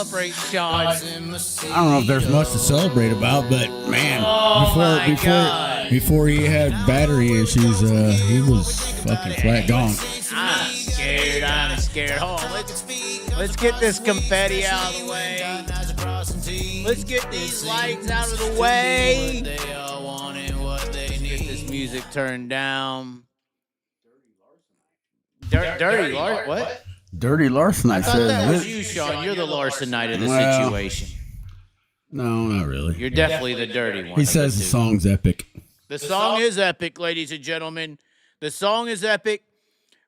celebrate, Sean? I don't know if there's much to celebrate about, but man, before he had battery issues, he was fucking flat gone. I'm scared. Hold on, let's get this confetti out of the way. Let's get these lights out of the way. Let's get this music turned down. Dirty Larson. What? Dirty Larson, I thought that was you, Sean. You're the Larsonite of the situation. No, not really. You're definitely the dirty one. He says the song's epic. The song is epic, ladies and gentlemen. The song is epic.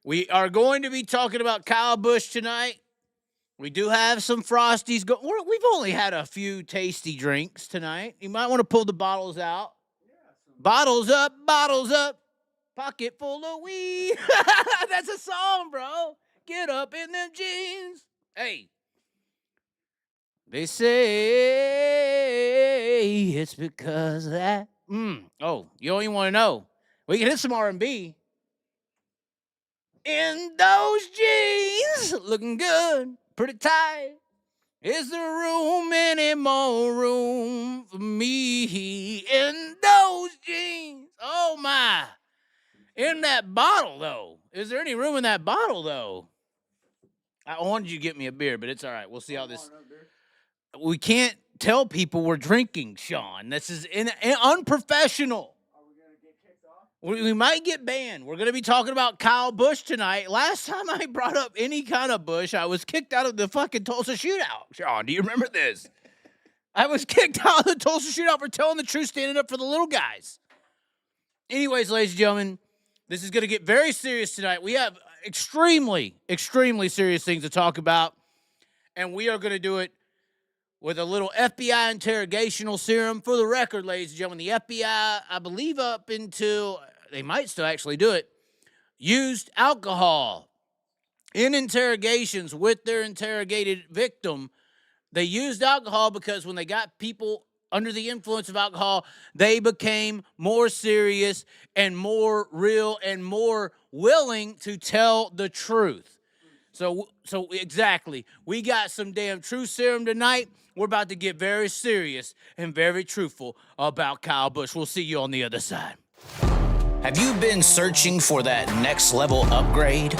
We are going to be talking about Kyle Busch tonight. We do have some Frosties. We've only had a few tasty drinks tonight. You might want to pull the bottles out. Bottles up. Pocket full of weed. That's a song, bro. Get up in them jeans. Hey. They say it's because of that. Oh, you don't even want to know. We can hit some R&B. In those jeans, looking good, pretty tight. Is there any more room for me in those jeans? Oh, my. In that bottle, though. Is there any room in that bottle, though? I wanted you to get me a beer, but it's all right. We'll see how this... We can't tell people we're drinking, Sean. This is unprofessional. Are we going to get kicked off? We might get banned. We're going to be talking about Kyle Busch tonight. Last time I brought up any kind of Busch, I was kicked out of the fucking Tulsa shootout. Sean, do you remember this? I was kicked out of the Tulsa shootout for telling the truth, standing up for the little guys. Anyways, ladies and gentlemen, this is going to get very serious tonight. We have extremely, extremely serious things to talk about, and we are going to do it with a little FBI interrogational serum. For the record, ladies and gentlemen, the FBI, I believe up until, they might still actually do it, used alcohol in interrogations with their interrogated victim. They used alcohol because when they got people under the influence of alcohol, they became more serious and more real and more willing to tell the truth. So exactly, we got some damn truth serum tonight. We're about to get very serious and very truthful about Kyle Busch. We'll see you on the other side. Have you been searching for that next level upgrade?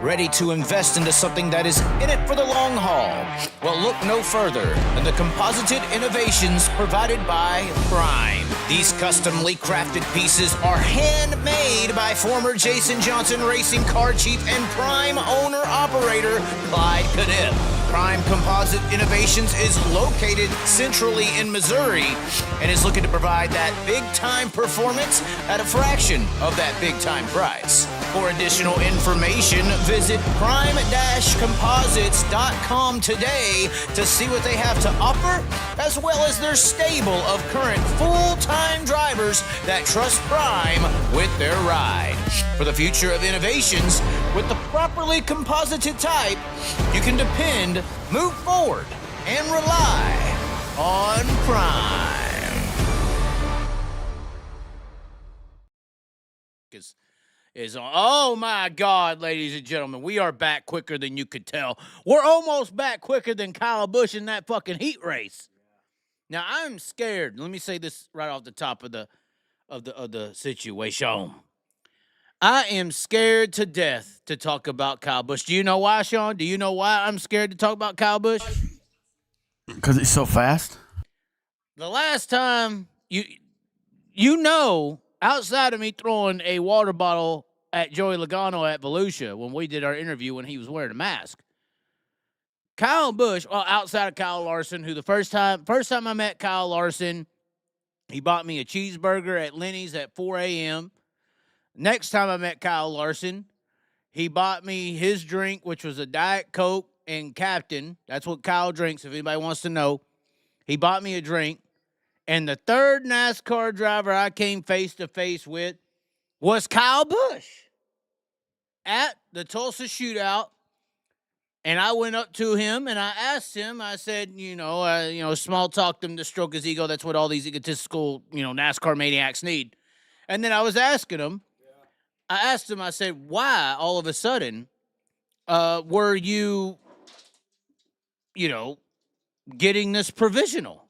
Ready to invest into something that is in it for the long haul? Well, look no further than the composited innovations provided by Prime. These customly crafted pieces are handmade by former Jason Johnson Racing car chief and Prime owner-operator Clyde Knipp. Prime Composite Innovations is located centrally in Missouri and is looking to provide that big-time performance at a fraction of that big-time price. For additional information, visit prime-composites.com today to see what they have to offer, as well as their stable of current full-time drivers that trust Prime with their ride. For the future of innovations, with the properly composited type, you can depend, move forward, and rely on Prime. Oh my God, ladies and gentlemen, we are back quicker than you could tell. We're almost back quicker than Kyle Busch in that fucking heat race. Now I'm scared. Let me say this right off the top of the situation. I am scared to death to talk about Kyle Busch. Do you know why, Sean? Do you know why I'm scared to talk about Kyle Busch? Because it's so fast. The last time you know, outside of me throwing a water bottle at Joey Logano at Volusia when we did our interview when he was wearing a mask, Kyle Busch, well, outside of Kyle Larson, who the first time I met Kyle Larson, he bought me a cheeseburger at Lenny's at 4 a.m. Next time I met Kyle Larson, he bought me his drink, which was a Diet Coke and Captain. That's what Kyle drinks, if anybody wants to know. He bought me a drink. And the third NASCAR driver I came face-to-face with was Kyle Busch at the Tulsa shootout. And I went up to him and I asked him, I said, small talked him to stroke his ego. That's what all these egotistical, NASCAR maniacs need. And then I was asking him, I said, why all of a sudden were you, getting this provisional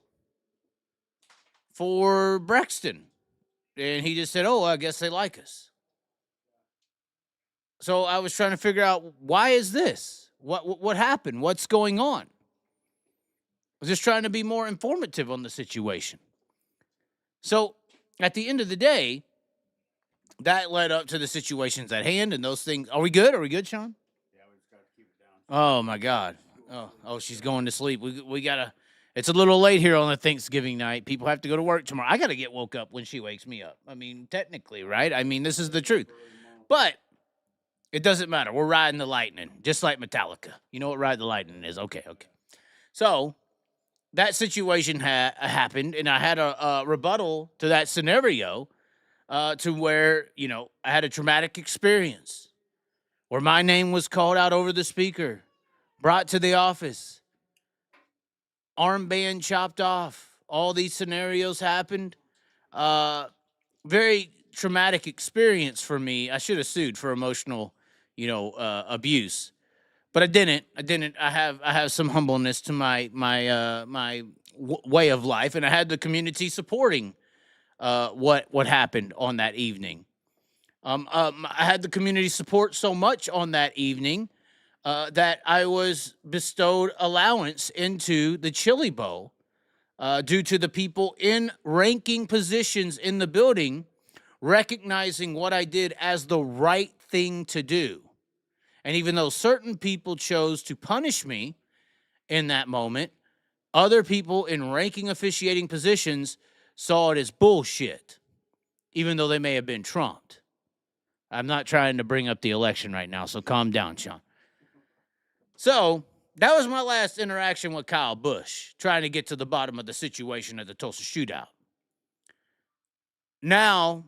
for Braxton. And he just said, oh, I guess they like us. So I was trying to figure out, why is this? What happened? What's going on? I was just trying to be more informative on the situation. So at the end of the day, that led up to the situations at hand and those things. Are we good? Are we good, Sean? Yeah, we just got to keep it down. Oh, my God. Oh, she's going to sleep. We got to. It's a little late here on a Thanksgiving night. People have to go to work tomorrow. I got to get woke up when she wakes me up. I mean, technically, right? I mean, this is the truth. But it doesn't matter. We're riding the lightning, just like Metallica. You know what Ride the Lightning is? Okay. So that situation happened, and I had a rebuttal to that scenario to where, I had a traumatic experience where my name was called out over the speaker, brought to the office, armband chopped off. All these scenarios happened. Very traumatic experience for me. I should have sued for emotional, abuse, but I didn't. I have some humbleness to my way of life, and I had the community supporting what happened on that evening. I had the community support so much on that evening that I was bestowed allowance into the Chili Bowl due to the people in ranking positions in the building recognizing what I did as the right thing to do. And even though certain people chose to punish me in that moment, other people in ranking officiating positions saw it as bullshit, even though they may have been trumped. I'm not trying to bring up the election right now, so calm down, Sean. So that was my last interaction with Kyle Busch, trying to get to the bottom of the situation at the Tulsa shootout. Now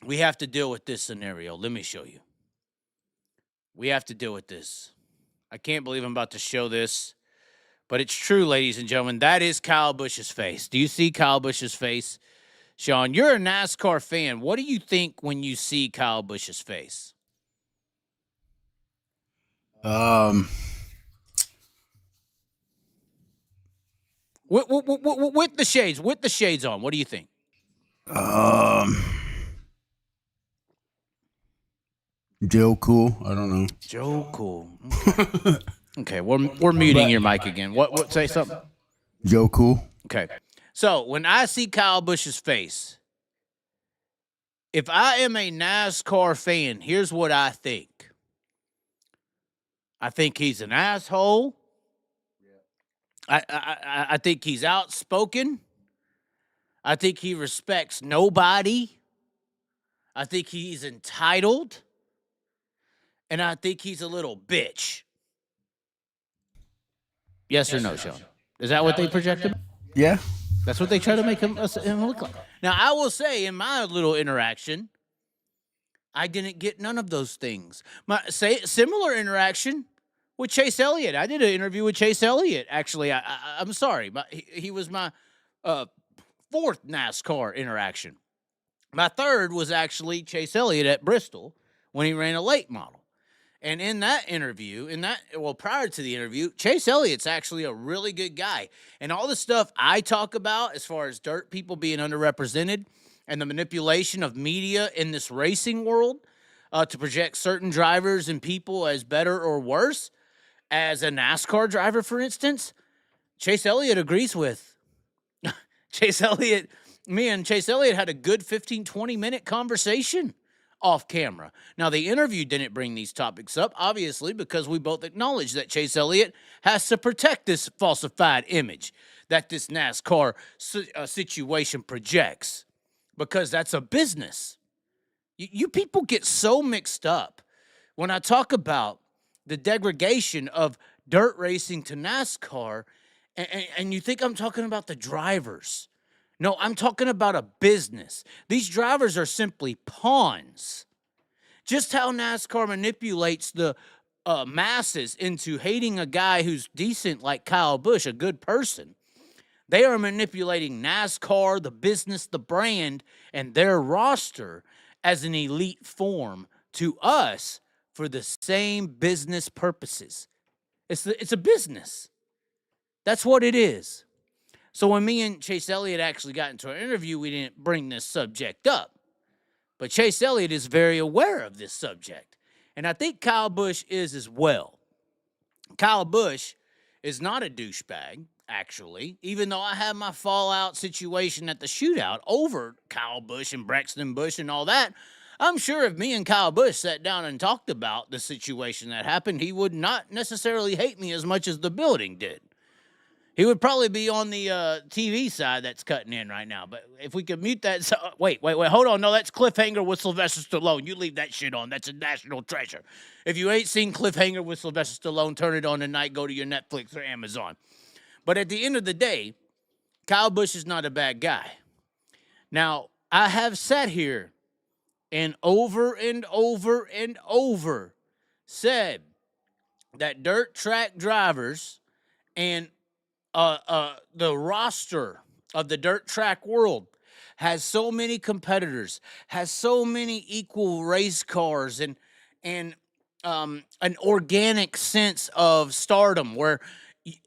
we have to deal with this scenario. Let me show you. We have to deal with this. I can't believe I'm about to show this, but it's true, ladies and gentlemen. That is Kyle Busch's face. Do you see Kyle Busch's face? Sean, you're a NASCAR fan. What do you think when you see Kyle Busch's face? With the shades on, what do you think? Joe Cool. I don't know. Joe Cool. Okay, okay, we're muting your mic again. What? Say something. Joe Cool. Okay. So when I see Kyle Busch's face, if I am a NASCAR fan, here's what I think. I think he's an asshole. I think he's outspoken. I think he respects nobody. I think he's entitled. And I think he's a little bitch. Yes or no, Sean? Is that what they projected? Yeah. That's what they try to make him look like. Now, I will say, in my little interaction, I didn't get none of those things. Similar interaction with Chase Elliott. I did an interview with Chase Elliott, actually. I'm sorry, but he was my fourth NASCAR interaction. My third was actually Chase Elliott at Bristol when he ran a late model. And in that interview, prior to the interview, Chase Elliott's actually a really good guy. And all the stuff I talk about as far as dirt people being underrepresented and the manipulation of media in this racing world to project certain drivers and people as better or worse, as a NASCAR driver, for instance, Chase Elliott agrees with. Me and Chase Elliott had a good 15, 20-minute conversation off camera. Now, the interview didn't bring these topics up, obviously, because we both acknowledge that Chase Elliott has to protect this falsified image that this NASCAR situation projects, because that's a business. You people get so mixed up when I talk about the degradation of dirt racing to NASCAR, and you think I'm talking about the drivers. No, I'm talking about a business. These drivers are simply pawns. Just how NASCAR manipulates the masses into hating a guy who's decent like Kyle Busch, a good person. They are manipulating NASCAR, the business, the brand, and their roster as an elite form to us for the same business purposes. It's a business. That's what it is. So when me and Chase Elliott actually got into an interview, we didn't bring this subject up. But Chase Elliott is very aware of this subject. And I think Kyle Busch is as well. Kyle Busch is not a douchebag, actually, even though I had my fallout situation at the shootout over Kyle Busch and Braxton Busch and all that. I'm sure if me and Kyle Busch sat down and talked about the situation that happened, he would not necessarily hate me as much as the building did. He would probably be on the TV side that's cutting in right now. But if we could mute that. Wait. Hold on. No, that's Cliffhanger with Sylvester Stallone. You leave that shit on. That's a national treasure. If you ain't seen Cliffhanger with Sylvester Stallone, turn it on tonight. Go to your Netflix or Amazon. But at the end of the day, Kyle Busch is not a bad guy. Now, I have sat here and over said that dirt track drivers and the roster of the dirt track world has so many competitors, has so many equal race cars, and an organic sense of stardom where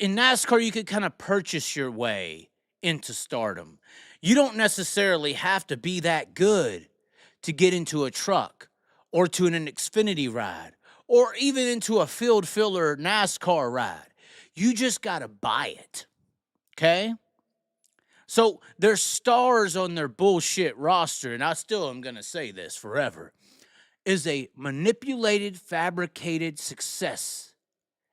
in NASCAR you could kind of purchase your way into stardom. You don't necessarily have to be that good to get into a truck or to an Xfinity ride or even into a field filler NASCAR ride. You just got to buy it, okay? So there's stars on their bullshit roster, and I still am going to say this forever, is a manipulated, fabricated success.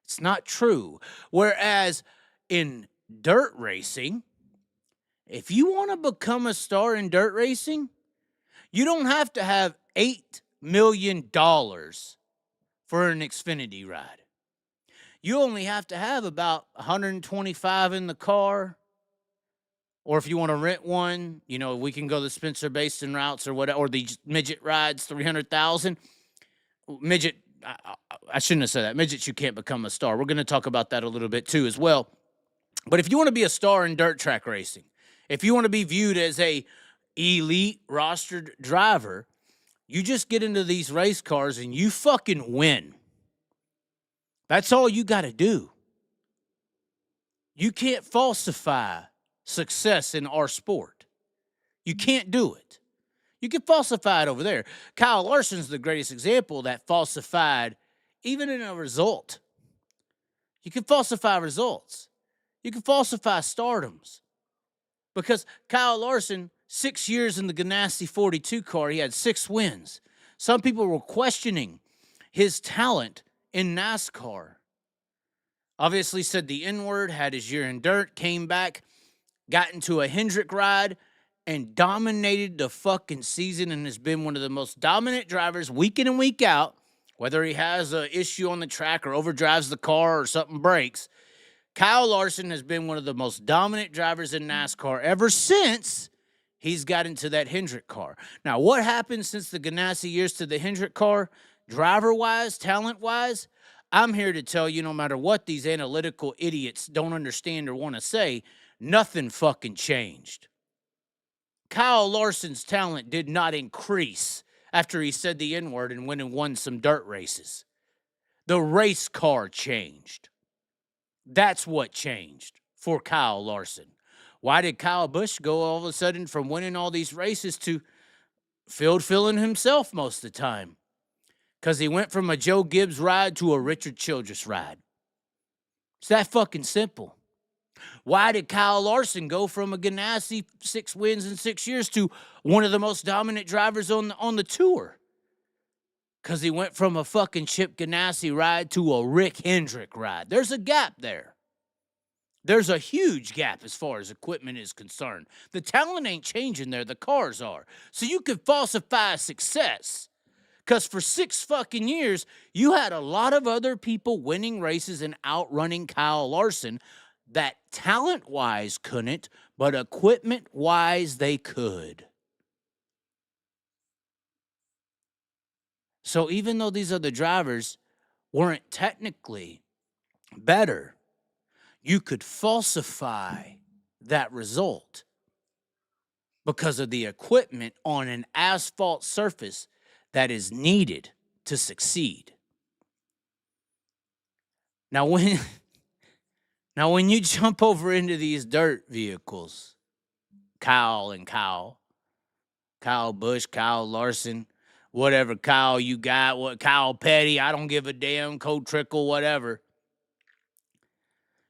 It's not true. Whereas in dirt racing, if you want to become a star in dirt racing, you don't have to have $8 million for an Xfinity ride. You only have to have about 125 in the car. Or if you want to rent one, you know, we can go the Spencer Basin routes or whatever, or the midget rides, 300,000. Midget, I shouldn't have said that. Midgets, you can't become a star. We're going to talk about that a little bit too as well. But if you want to be a star in dirt track racing, if you want to be viewed as a elite rostered driver, you just get into these race cars and you fucking win. That's all you got to do. You can't falsify success in our sport. You can't do it. You can falsify it over there. Kyle Larson's the greatest example that falsified even in a result. You can falsify results. You can falsify stardoms. Because Kyle Larson, 6 years in the Ganassi 42 car, he had 6 wins. Some people were questioning his talent in NASCAR. Obviously said the N-word, had his year in dirt, came back, got into a Hendrick ride, and dominated the fucking season and has been one of the most dominant drivers week in and week out, whether he has an issue on the track or overdrives the car or something breaks. Kyle Larson has been one of the most dominant drivers in NASCAR ever since he's got into that Hendrick car. Now, what happened since the Ganassi years to the Hendrick car, driver-wise, talent-wise? I'm here to tell you, no matter what these analytical idiots don't understand or want to say, nothing fucking changed. Kyle Larson's talent did not increase after he said the N-word and went and won some dirt races. The race car changed. That's what changed for Kyle Larson. Why did Kyle Busch go all of a sudden from winning all these races to field filling himself most of the time? Because he went from a Joe Gibbs ride to a Richard Childress ride. It's that fucking simple. Why did Kyle Larson go from a Ganassi 6 wins in 6 years to one of the most dominant drivers on the tour? Because he went from a fucking Chip Ganassi ride to a Rick Hendrick ride. There's a gap there. There's a huge gap as far as equipment is concerned. The talent ain't changing there. The cars are. So you could falsify success. Because for 6 fucking years, you had a lot of other people winning races and outrunning Kyle Larson that talent-wise couldn't, but equipment-wise they could. So even though these other drivers weren't technically better, you could falsify that result because of the equipment on an asphalt surface that is needed to succeed. Now, Now, when you jump over into these dirt vehicles, Kyle Busch, Kyle Larson, whatever Kyle you got, what Kyle Petty, I don't give a damn, Code Trickle, whatever.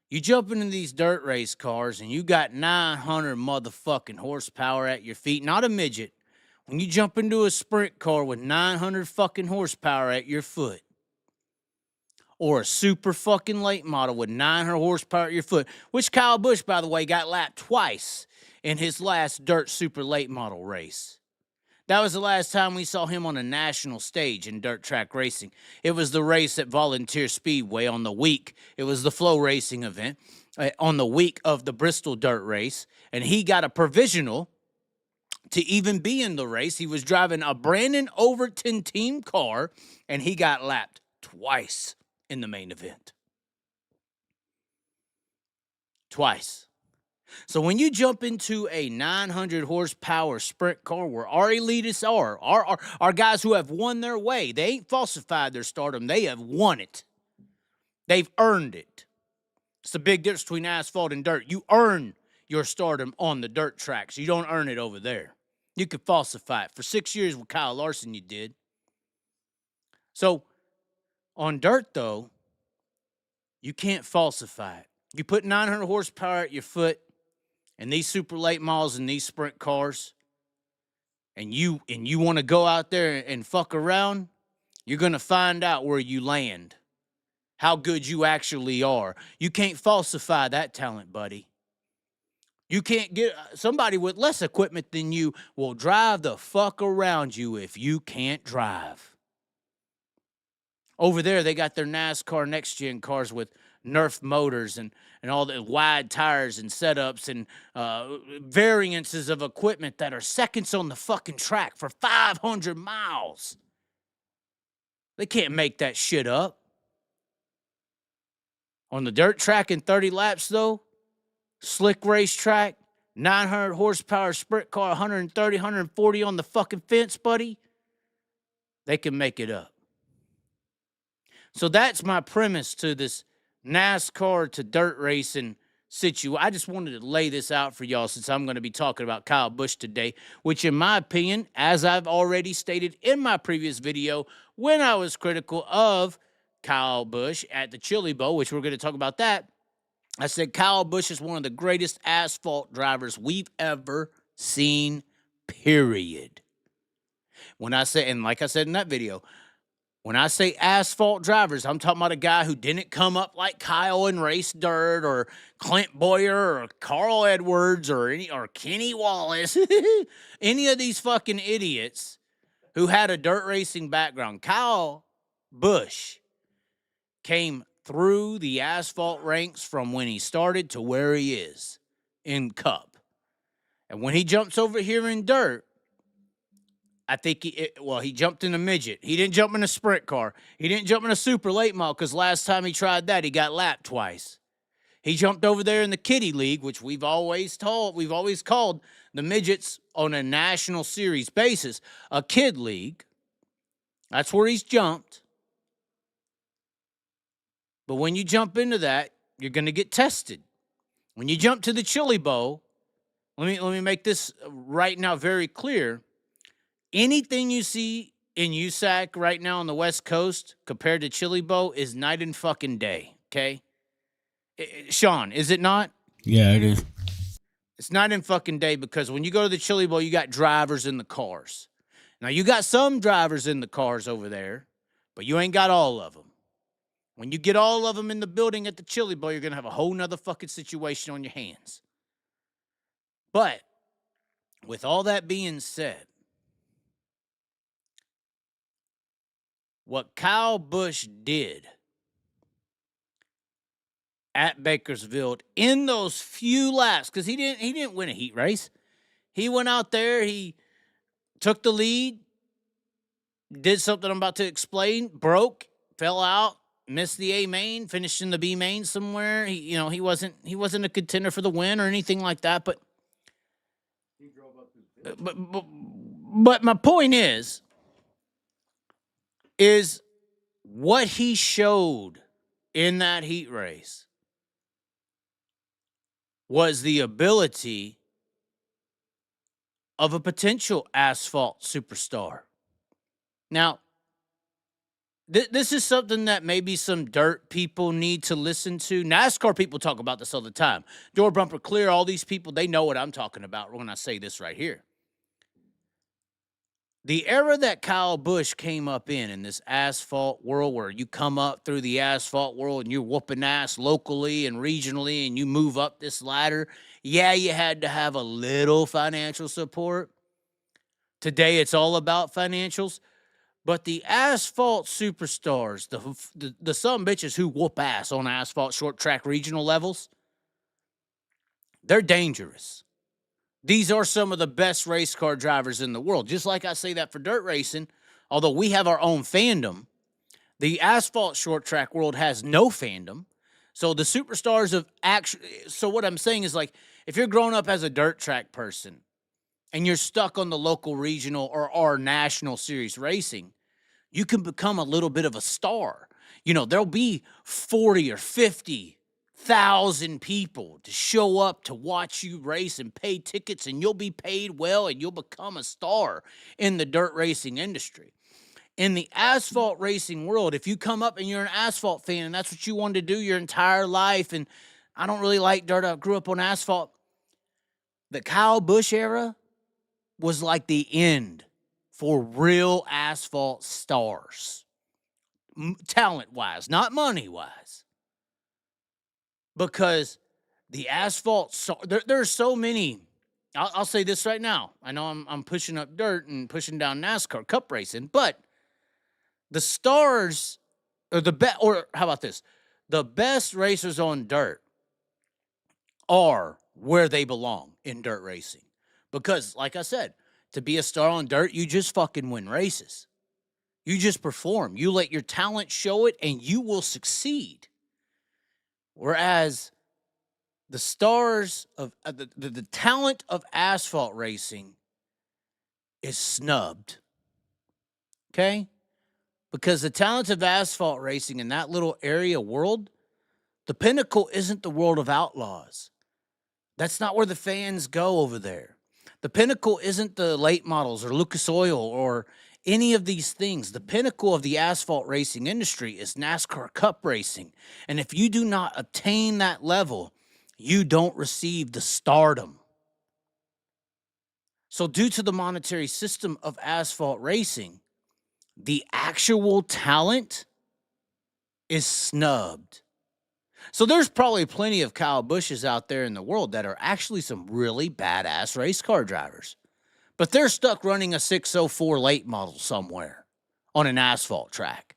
You jump into these dirt race cars and you got 900 motherfucking horsepower at your feet, not a midget. When you jump into a sprint car with 900 fucking horsepower at your foot, or a super fucking late model with 900 horsepower at your foot, which Kyle Busch, by the way, got lapped twice in his last dirt super late model race. That was the last time we saw him on a national stage in dirt track racing. It was the race at Volunteer Speedway on the week. It was the Flow Racing event on the week of the Bristol dirt race, and he got a provisional to even be in the race. He was driving a Brandon Overton team car, and he got lapped twice in the main event. Twice. So when you jump into a 900 horsepower sprint car where our elitists are, our guys who have won their way, they ain't falsified their stardom, they have won it. They've earned it. It's the big difference between asphalt and dirt. You earn your stardom on the dirt tracks. You don't earn it over there. You can falsify it. For 6 years with Kyle Larson, you did. So on dirt, though, you can't falsify it. You put 900 horsepower at your foot in these super late models and these sprint cars, and you want to go out there and fuck around, you're going to find out where you land, how good you actually are. You can't falsify that talent, buddy. You can't get somebody with less equipment than you will drive the fuck around you if you can't drive. Over there, they got their NASCAR next-gen cars with Nerf motors and all the wide tires and setups and variances of equipment that are seconds on the fucking track for 500 miles. They can't make that shit up. On the dirt track in 30 laps, though, slick racetrack, 900 horsepower sprint car, 130, 140 on the fucking fence, buddy, they can make it up. So that's my premise to this NASCAR to dirt racing situation. I just wanted to lay this out for y'all since I'm going to be talking about Kyle Busch today, which in my opinion, as I've already stated in my previous video, when I was critical of Kyle Busch at the Chili Bowl, which we're going to talk about that, I said Kyle Busch is one of the greatest asphalt drivers we've ever seen, period. When I say, and like I said in that video, when I say asphalt drivers, I'm talking about a guy who didn't come up like Kyle and race dirt, or Clint Boyer, or Carl Edwards, or Kenny Wallace, any of these fucking idiots who had a dirt racing background. Kyle Busch came through the asphalt ranks from when he started to where he is in Cup. And when he jumps over here in dirt, I think he jumped in a midget. He didn't jump in a sprint car. He didn't jump in a super late model because last time he tried that, he got lapped twice. He jumped over there in the kiddie league, which we've always called the midgets on a national series basis a kid league. That's where he's jumped. But when you jump into that, you're going to get tested. When you jump to the Chili Bowl, let me make this right now very clear. Anything you see in USAC right now on the West Coast compared to Chili Bowl is night and fucking day, okay? Sean, is it not? Yeah, it is. It's night and fucking day because when you go to the Chili Bowl, you got drivers in the cars. Now, you got some drivers in the cars over there, but you ain't got all of them. When you get all of them in the building at the Chili Bowl, you're going to have a whole nother fucking situation on your hands. But with all that being said, what Kyle Busch did at Bakersfield in those few laps, because he didn't win a heat race. He went out there, he took the lead, did something I'm about to explain, broke, fell out, missed the A main, finished in the B main somewhere. He wasn't a contender for the win or anything like that, but he drove up but my point is what he showed in that heat race was the ability of a potential asphalt superstar. Now, this is something that maybe some dirt people need to listen to. NASCAR people talk about this all the time. Door bumper clear, all these people, they know what I'm talking about when I say this right here. The era that Kyle Busch came up in this asphalt world where you come up through the asphalt world and you're whooping ass locally and regionally and you move up this ladder, yeah, you had to have a little financial support. Today, it's all about financials. But the asphalt superstars, the some bitches who whoop ass on asphalt short track regional levels, they're dangerous. These are some of the best race car drivers in the world. Just like I say that for dirt racing, although we have our own fandom, the asphalt short track world has no fandom. So the superstars of so what I'm saying is, like, if you're growing up as a dirt track person and you're stuck on the local, regional, or national series racing, you can become a little bit of a star. You know, there'll be 40 or 50,000 people to show up to watch you race and pay tickets, and you'll be paid well, and you'll become a star in the dirt racing industry. In the asphalt racing world, if you come up and you're an asphalt fan and that's what you wanted to do your entire life, and I don't really like dirt, I grew up on asphalt, the Kyle Busch era was like the end for real asphalt stars, talent-wise, not money-wise. Because the asphalt, there's so many. I'll say this right now. I know I'm pushing up dirt and pushing down NASCAR Cup racing, but the stars, or how about this? The best racers on dirt are where they belong in dirt racing. Because, like I said, to be a star on dirt, you just fucking win races. You just perform. You let your talent show it, and you will succeed. Whereas the stars of the talent of asphalt racing is snubbed. Okay? Because the talent of asphalt racing in that little area world, the pinnacle isn't the world of outlaws. That's not where the fans go over there. The pinnacle isn't the late models or Lucas Oil or any of these things. The pinnacle of the asphalt racing industry is NASCAR Cup racing. And if you do not attain that level, you don't receive the stardom. So due to the monetary system of asphalt racing, the actual talent is snubbed. So there's probably plenty of Kyle Busches out there in the world that are actually some really badass race car drivers. But they're stuck running a 604 late model somewhere on an asphalt track.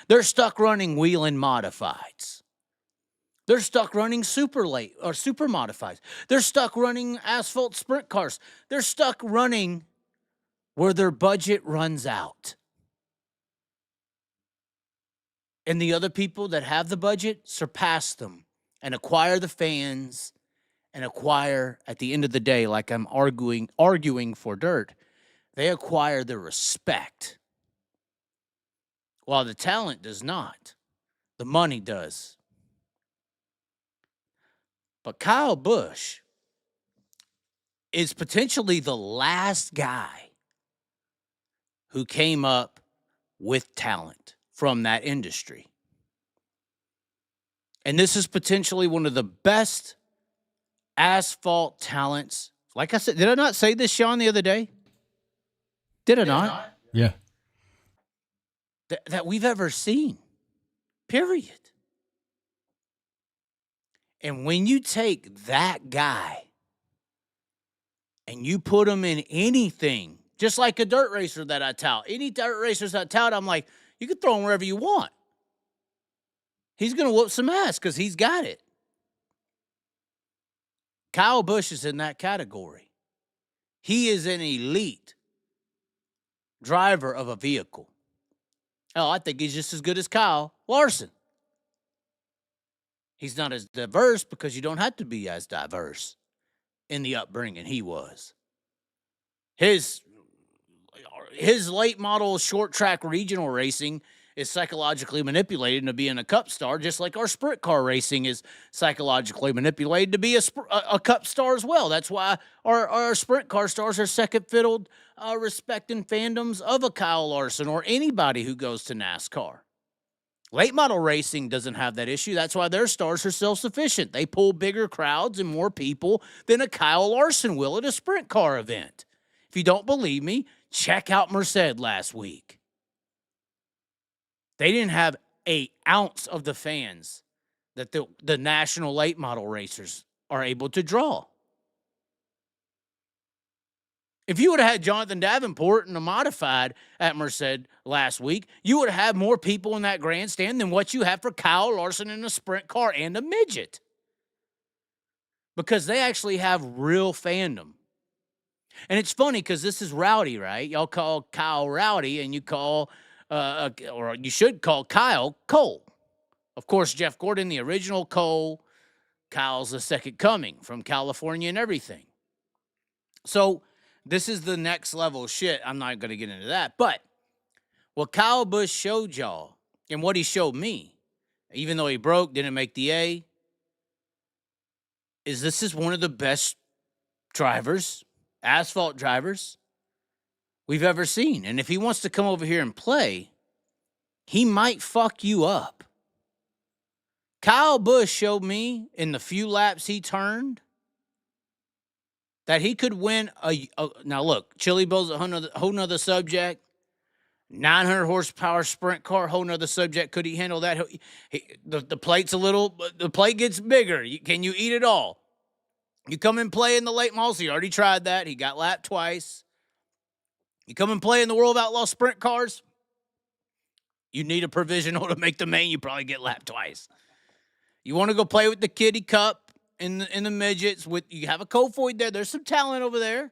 They're stuck running wheeling modifieds. They're stuck running super late or super modifieds. They're stuck running asphalt sprint cars. They're stuck running where their budget runs out. And the other people that have the budget surpass them and acquire the fans and acquire, at the end of the day, like I'm arguing for dirt, they acquire the respect. While the talent does not. The money does. But Kyle Busch is potentially the last guy who came up with talent from that industry. And this is potentially one of the best asphalt talents. Like I said, did I not say this, Sean, the other day? Did I not? Yeah. That we've ever seen. Period. And when you take that guy and you put him in anything, just like a dirt racer that I tout, any dirt racers I tout, I'm like, you can throw him wherever you want. He's going to whoop some ass because he's got it. Kyle Busch is in that category. He is an elite driver of a vehicle. Oh, I think he's just as good as Kyle Larson. He's not as diverse because you don't have to be as diverse in the upbringing he was. His late model short track regional racing is psychologically manipulated into being a cup star, just like our sprint car racing is psychologically manipulated to be a cup star as well. That's why our sprint car stars are second fiddled, respect and fandoms of a Kyle Larson or anybody who goes to NASCAR. Late model racing doesn't have that issue. That's why their stars are self-sufficient. They pull bigger crowds and more people than a Kyle Larson will at a sprint car event. If you don't believe me, check out Merced last week. They didn't have an ounce of the fans that the national late model racers are able to draw. If you would have had Jonathan Davenport in a modified at Merced last week, you would have had more people in that grandstand than what you have for Kyle Larson in a sprint car and a midget. Because they actually have real fandom. And it's funny because this is Rowdy, right? Y'all call Kyle Rowdy and you call, or you should call Kyle Cole. Of course, Jeff Gordon, the original Cole. Kyle's the second coming from California and everything. So this is the next level shit. I'm not going to get into that. But what Kyle Busch showed y'all and what he showed me, even though he broke, didn't make the A, is this is one of the best drivers, asphalt drivers, we've ever seen. And if he wants to come over here and play, he might fuck you up. Kyle Busch showed me in the few laps he turned that he could win now look, Chili Bill's a whole nother subject. 900 horsepower sprint car, whole nother subject. Could he handle that? The plate's the plate gets bigger. Can you eat it all? You come and play in the late models. He already tried that. He got lapped twice. You come and play in the World of Outlaw sprint cars. You need a provisional to make the main. You probably get lapped twice. You want to go play with the Kiddie Cup in the midgets. You have a Kofoid there. There's some talent over there.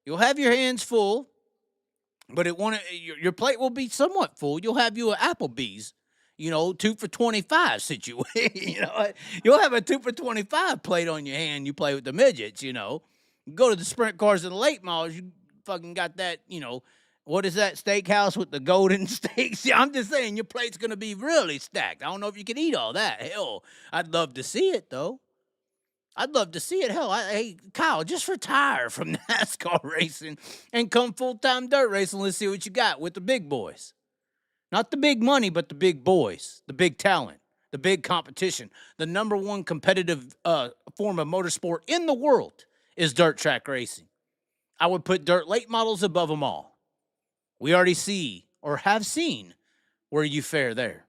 You'll have your hands full, but your plate will be somewhat full. You'll have you an Applebee's, 2 for $25 situation. You'll have a 2 for $25 plate on your hand. You play with the midgets. You go to the sprint cars and the late models. You fucking got that. What is that steakhouse with the golden steaks? Yeah, I'm just saying your plate's going to be really stacked. I don't know if you can eat all that. Hell, I'd love to see it, though. I'd love to see it. Hell, hey, Kyle, just retire from NASCAR racing and come full-time dirt racing. Let's see what you got with the big boys. Not the big money, but the big boys, the big talent, the big competition. The number one competitive form of motorsport in the world is dirt track racing. I would put dirt late models above them all. We already see or have seen where you fare there.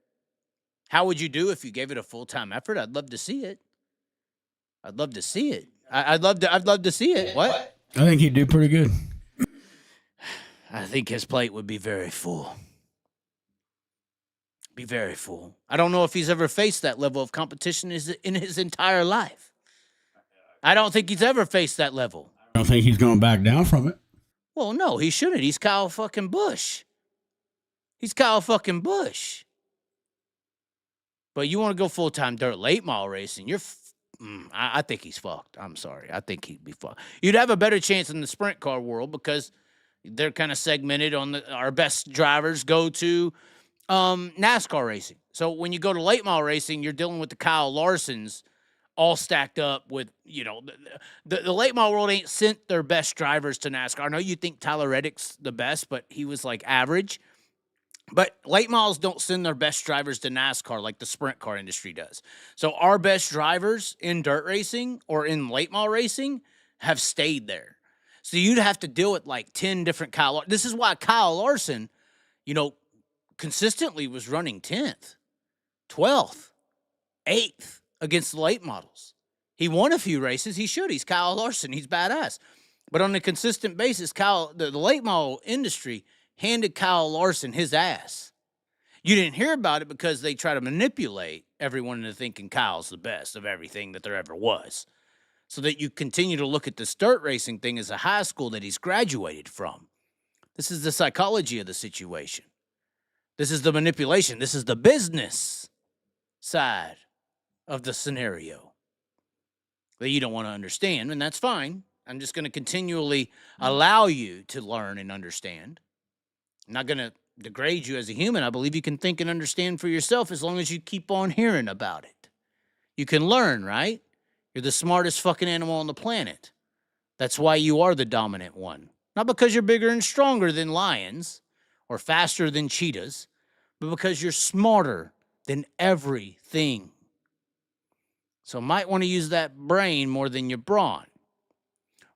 How would you do if you gave it a full-time effort? I'd love to see it. I'd love to see it. I'd love to see it. What? I think he'd do pretty good. I think his plate would be very full. Be very full. I don't know if he's ever faced that level of competition in his entire life. I don't think he's ever faced that level. I don't think he's going back down from it. Well, no, he shouldn't. He's Kyle fucking Busch. He's Kyle fucking Busch. But you want to go full-time dirt late model racing, I think he's fucked. I'm sorry. I think he'd be fucked. You'd have a better chance in the sprint car world because they're kind of segmented on our best drivers go to NASCAR racing. So when you go to late model racing, you're dealing with the Kyle Larsons all stacked up with, the late model world ain't sent their best drivers to NASCAR. I know you think Tyler Reddick's the best, but he was like average. But late models don't send their best drivers to NASCAR like the sprint car industry does. So our best drivers in dirt racing or in late model racing have stayed there. So you'd have to deal with like 10 different Kyle. This is why Kyle Larson, consistently was running 10th, 12th, 8th against the late models. He won a few races. He should. He's Kyle Larson. He's badass. But on a consistent basis, the late model industry handed Kyle Larson his ass. You didn't hear about it because they try to manipulate everyone into thinking Kyle's the best of everything that there ever was. So that you continue to look at this dirt racing thing as a high school that he's graduated from. This is the psychology of the situation. This is the manipulation. This is the business side of the scenario that you don't want to understand, and that's fine. I'm just going to continually allow you to learn and understand. I'm not going to degrade you as a human. I believe you can think and understand for yourself as long as you keep on hearing about it. You can learn, right? You're the smartest fucking animal on the planet. That's why you are the dominant one. Not because you're bigger and stronger than lions or faster than cheetahs, but because you're smarter than everything. So might want to use that brain more than your brawn.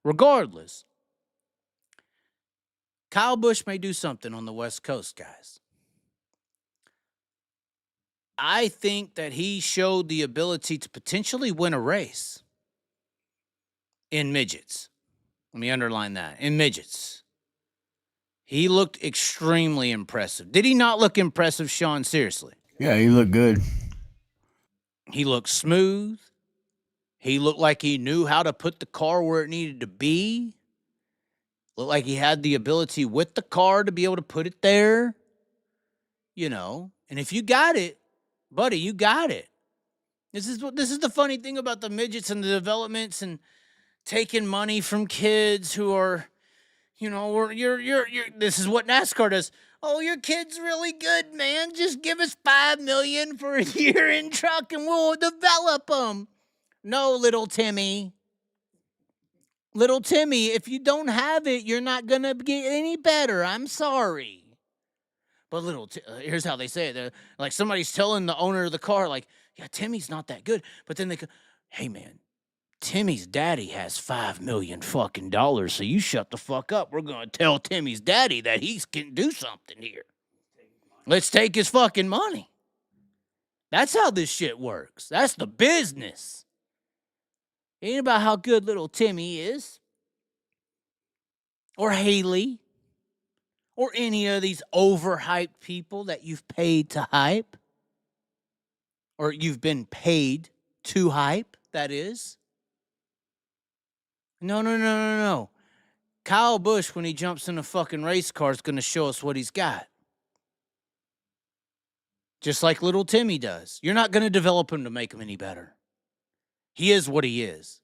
Regardless, Kyle Busch may do something on the West Coast, guys. I think that he showed the ability to potentially win a race in midgets. Let me underline that. In midgets. He looked extremely impressive. Did he not look impressive, Sean? Seriously. Yeah, he looked good. He looked smooth. He looked like he knew how to put the car where it needed to be. Looked like he had the ability with the car to be able to put it there. You know, and if you got it, buddy, you got it. This is the funny thing about the midgets and the developments and taking money from kids who are, you know, or you're this is what NASCAR does. Oh, your kid's really good, man. Just give us $5 million for a year in truck and we'll develop them. No, little Timmy. Little Timmy, if you don't have it, you're not going to get any better. I'm sorry. But here's how they say it. They're, like somebody's telling the owner of the car, like, yeah, Timmy's not that good. But then they go, hey, man, Timmy's daddy has $5 million fucking dollars, so you shut the fuck up. We're going to tell Timmy's daddy that he can do something here. Let's take his fucking money. That's how this shit works. That's the business. It ain't about how good little Timmy is. Or Haley. Or any of these overhyped people that you've paid to hype. Or you've been paid to hype, that is. No. Kyle Busch, when he jumps in a fucking race car, is going to show us what he's got. Just like little Timmy does. You're not going to develop him to make him any better. He is what he is.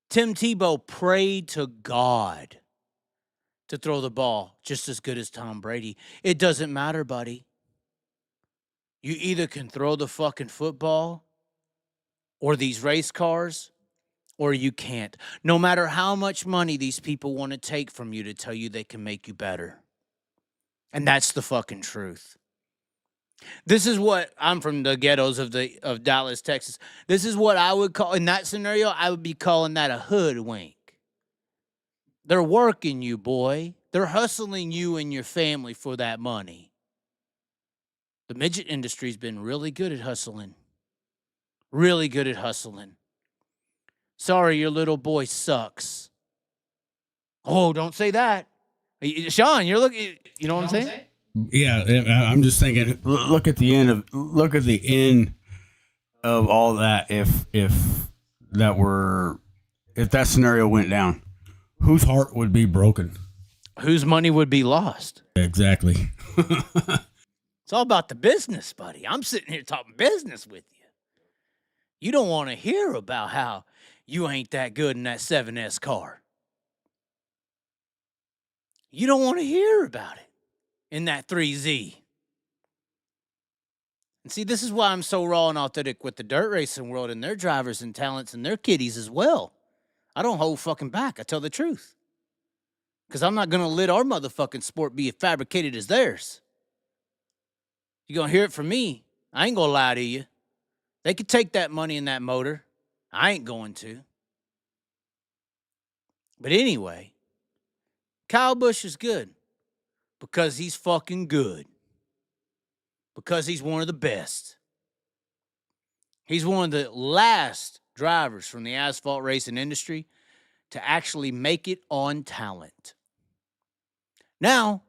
Tim Tebow prayed to God to throw the ball just as good as Tom Brady. It doesn't matter, buddy. You either can throw the fucking football or these race cars, or you can't. No matter how much money these people want to take from you to tell you they can make you better. And that's the fucking truth. This is what, I'm from the ghettos of Dallas, Texas. This is what I would call, in that scenario, I would be calling that a hoodwink. They're working you, boy. They're hustling you and your family for that money. The midget industry's been really good at hustling. Really good at hustling. Sorry, your little boy sucks. Oh, don't say that. Sean, you're looking, you know what I'm saying? Yeah, I'm just thinking. Look at the end of all that. If that scenario went down, whose heart would be broken? Whose money would be lost? Exactly. It's all about the business, buddy. I'm sitting here talking business with you. You don't want to hear about how you ain't that good in that 7S car. You don't want to hear about it. In that 3Z. And see, this is why I'm so raw and authentic with the dirt racing world and their drivers and talents and their kiddies as well. I don't hold fucking back. I tell the truth. Because I'm not going to let our motherfucking sport be as fabricated as theirs. You're going to hear it from me. I ain't going to lie to you. They could take that money in that motor. I ain't going to. But anyway, Kyle Busch is good. Because he's fucking good. Because he's one of the best. He's one of the last drivers from the asphalt racing industry to actually make it on talent. Now,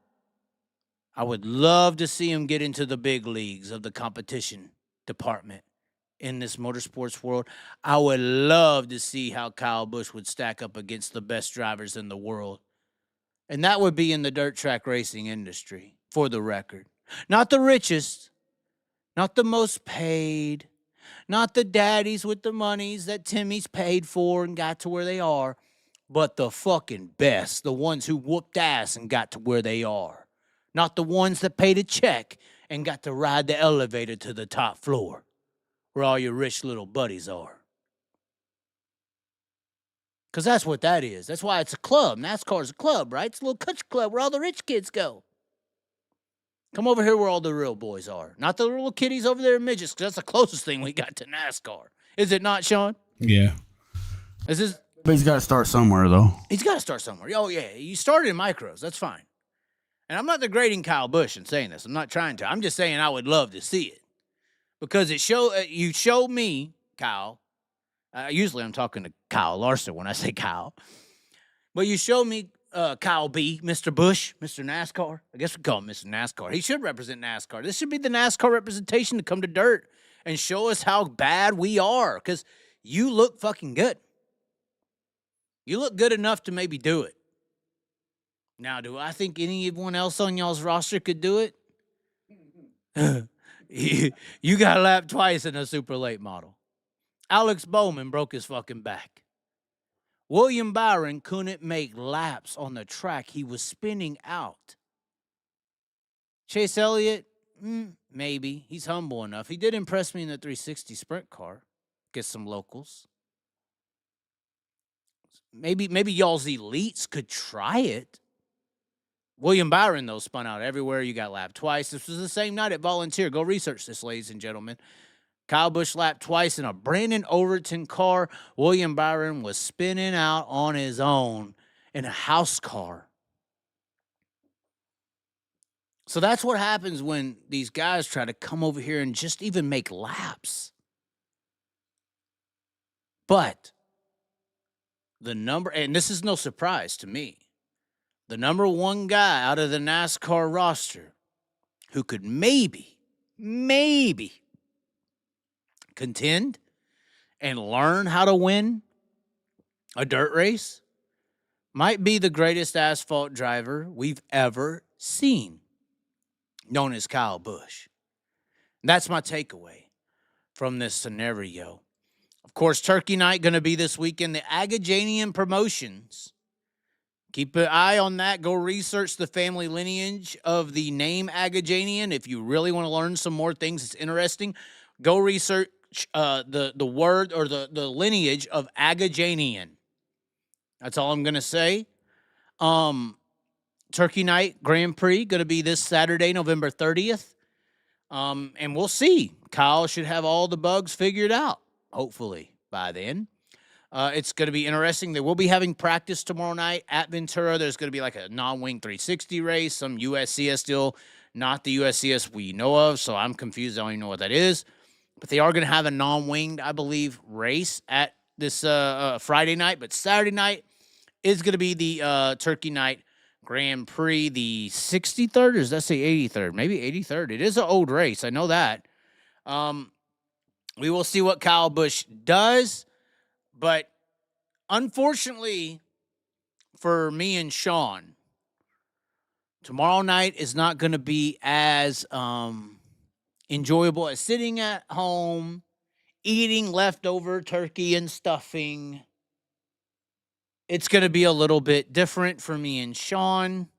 I would love to see him get into the big leagues of the competition department in this motorsports world. I would love to see how Kyle Busch would stack up against the best drivers in the world. And that would be in the dirt track racing industry, for the record. Not the richest, not the most paid, not the daddies with the monies that Timmy's paid for and got to where they are, but the fucking best, the ones who whooped ass and got to where they are. not the ones that paid a check and got to ride the elevator to the top floor where all your rich little buddies are. Because that's what that is. That's why it's a club. NASCAR's a club, right? It's a little country club where all the rich kids go. Come over here where all the real boys are. Not the little kiddies over there in midgets, because that's the closest thing we got to NASCAR. Is it not, Sean? Yeah. Is this? But he's got to start somewhere, though. He's got to start somewhere. Oh, yeah. You started in micros. That's fine. And I'm not degrading Kyle Busch in saying this. I'm not trying to. I'm just saying I would love to see it. Because you showed me, Kyle. Usually I'm talking to Kyle Larson when I say Kyle. But you showed me Kyle B., Mr. Busch, Mr. NASCAR. I guess we call him Mr. NASCAR. He should represent NASCAR. This should be the NASCAR representation to come to dirt and show us how bad we are. Because you look fucking good. You look good enough to maybe do it. Now, do I think anyone else on y'all's roster could do it? You got lapped twice in a super late model. Alex Bowman broke his fucking back. William Byron couldn't make laps on the track. He was spinning out. Chase Elliott, maybe. He's humble enough. He did impress me in the 360 sprint car. Get some locals. Maybe y'all's elites could try it. William Byron, though, spun out everywhere. You got lapped twice. This was the same night at Volunteer. Go research this, ladies and gentlemen. Kyle Busch lapped twice in a Brandon Overton car. William Byron was spinning out on his own in a house car. So that's what happens when these guys try to come over here and just even make laps. But the number, and this is no surprise to me, the number one guy out of the NASCAR roster who could maybe contend and learn how to win a dirt race might be the greatest asphalt driver we've ever seen, known as Kyle Busch. And that's my takeaway from this scenario. Of course, Turkey Night going to be this weekend. The AVIATION promotions. Keep an eye on that. Go research the family lineage of the name AVIATION. If you really want to learn some more things, it's interesting. Go research the word or the lineage of AVIATION. That's all I'm going to say. Turkey Night Grand Prix going to be this Saturday, November 30th. And we'll see. Kyle should have all the bugs figured out, hopefully, by then. It's going to be interesting. They will be having practice tomorrow night at Ventura. There's going to be like a non-wing 360 race, some USCS deal, not the USCS we know of, so I'm confused. I don't even know what that is. But they are going to have a non-winged, I believe, race at this Friday night. But Saturday night is going to be the Turkey Night Grand Prix, the 63rd, or does that say 83rd? Maybe 83rd. It is an old race. I know that. We will see what Kyle Busch does. But unfortunately for me and Sean, tomorrow night is not going to be as enjoyable as sitting at home, eating leftover turkey and stuffing. It's going to be a little bit different for me and Sean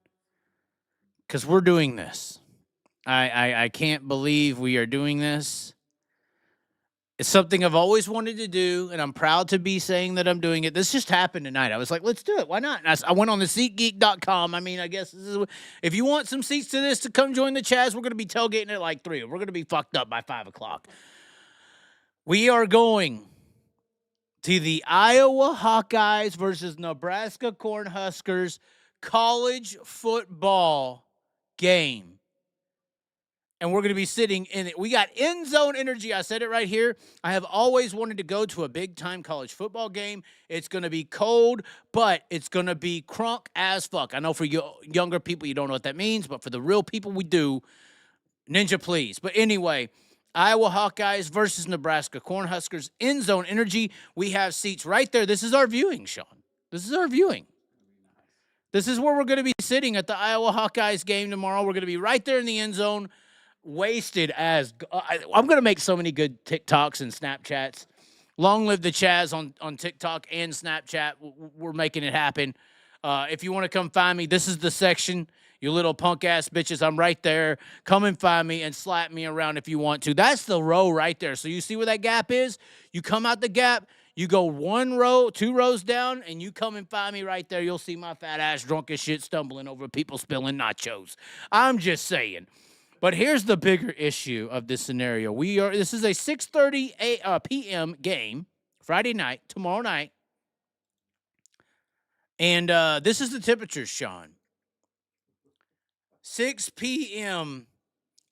because we're doing this. I can't believe we are doing this. It's something I've always wanted to do, and I'm proud to be saying that I'm doing it. This just happened tonight. I was like, let's do it. Why not? And I went on the SeatGeek.com. I mean, I guess this is, if you want some seats to this to come join the Chaz, we're going to be tailgating at like 3. We're going to be fucked up by 5 o'clock. We are going to the Iowa Hawkeyes versus Nebraska Cornhuskers college football game. And we're going to be sitting in it. We got end zone energy. I said it right here. I have always wanted to go to a big-time college football game. It's going to be cold, but it's going to be crunk as fuck. I know for you younger people, you don't know what that means, but for the real people, we do. Ninja, please. But anyway, Iowa Hawkeyes versus Nebraska Cornhuskers. End zone energy. We have seats right there. This is our viewing, Sean. This is our viewing. This is where we're going to be sitting at the Iowa Hawkeyes game tomorrow. We're going to be right there in the end zone. Wasted as I'm going to make so many good TikToks and Snapchats. Long live the Chaz on TikTok and Snapchat. We're making it happen. If you want to come find me, this is the section. You little punk ass bitches, I'm right there. Come and find me and slap me around if you want to. That's the row right there. So you see where that gap is? You come out the gap, you go 1 row, 2 rows down, and you come and find me right there. You'll see my fat ass drunk as shit stumbling over people spilling nachos. I'm just saying. But here's the bigger issue of this scenario. This is a 6:30 p.m. game, Friday night, tomorrow night. And this is the temperatures, Sean. 6 p.m.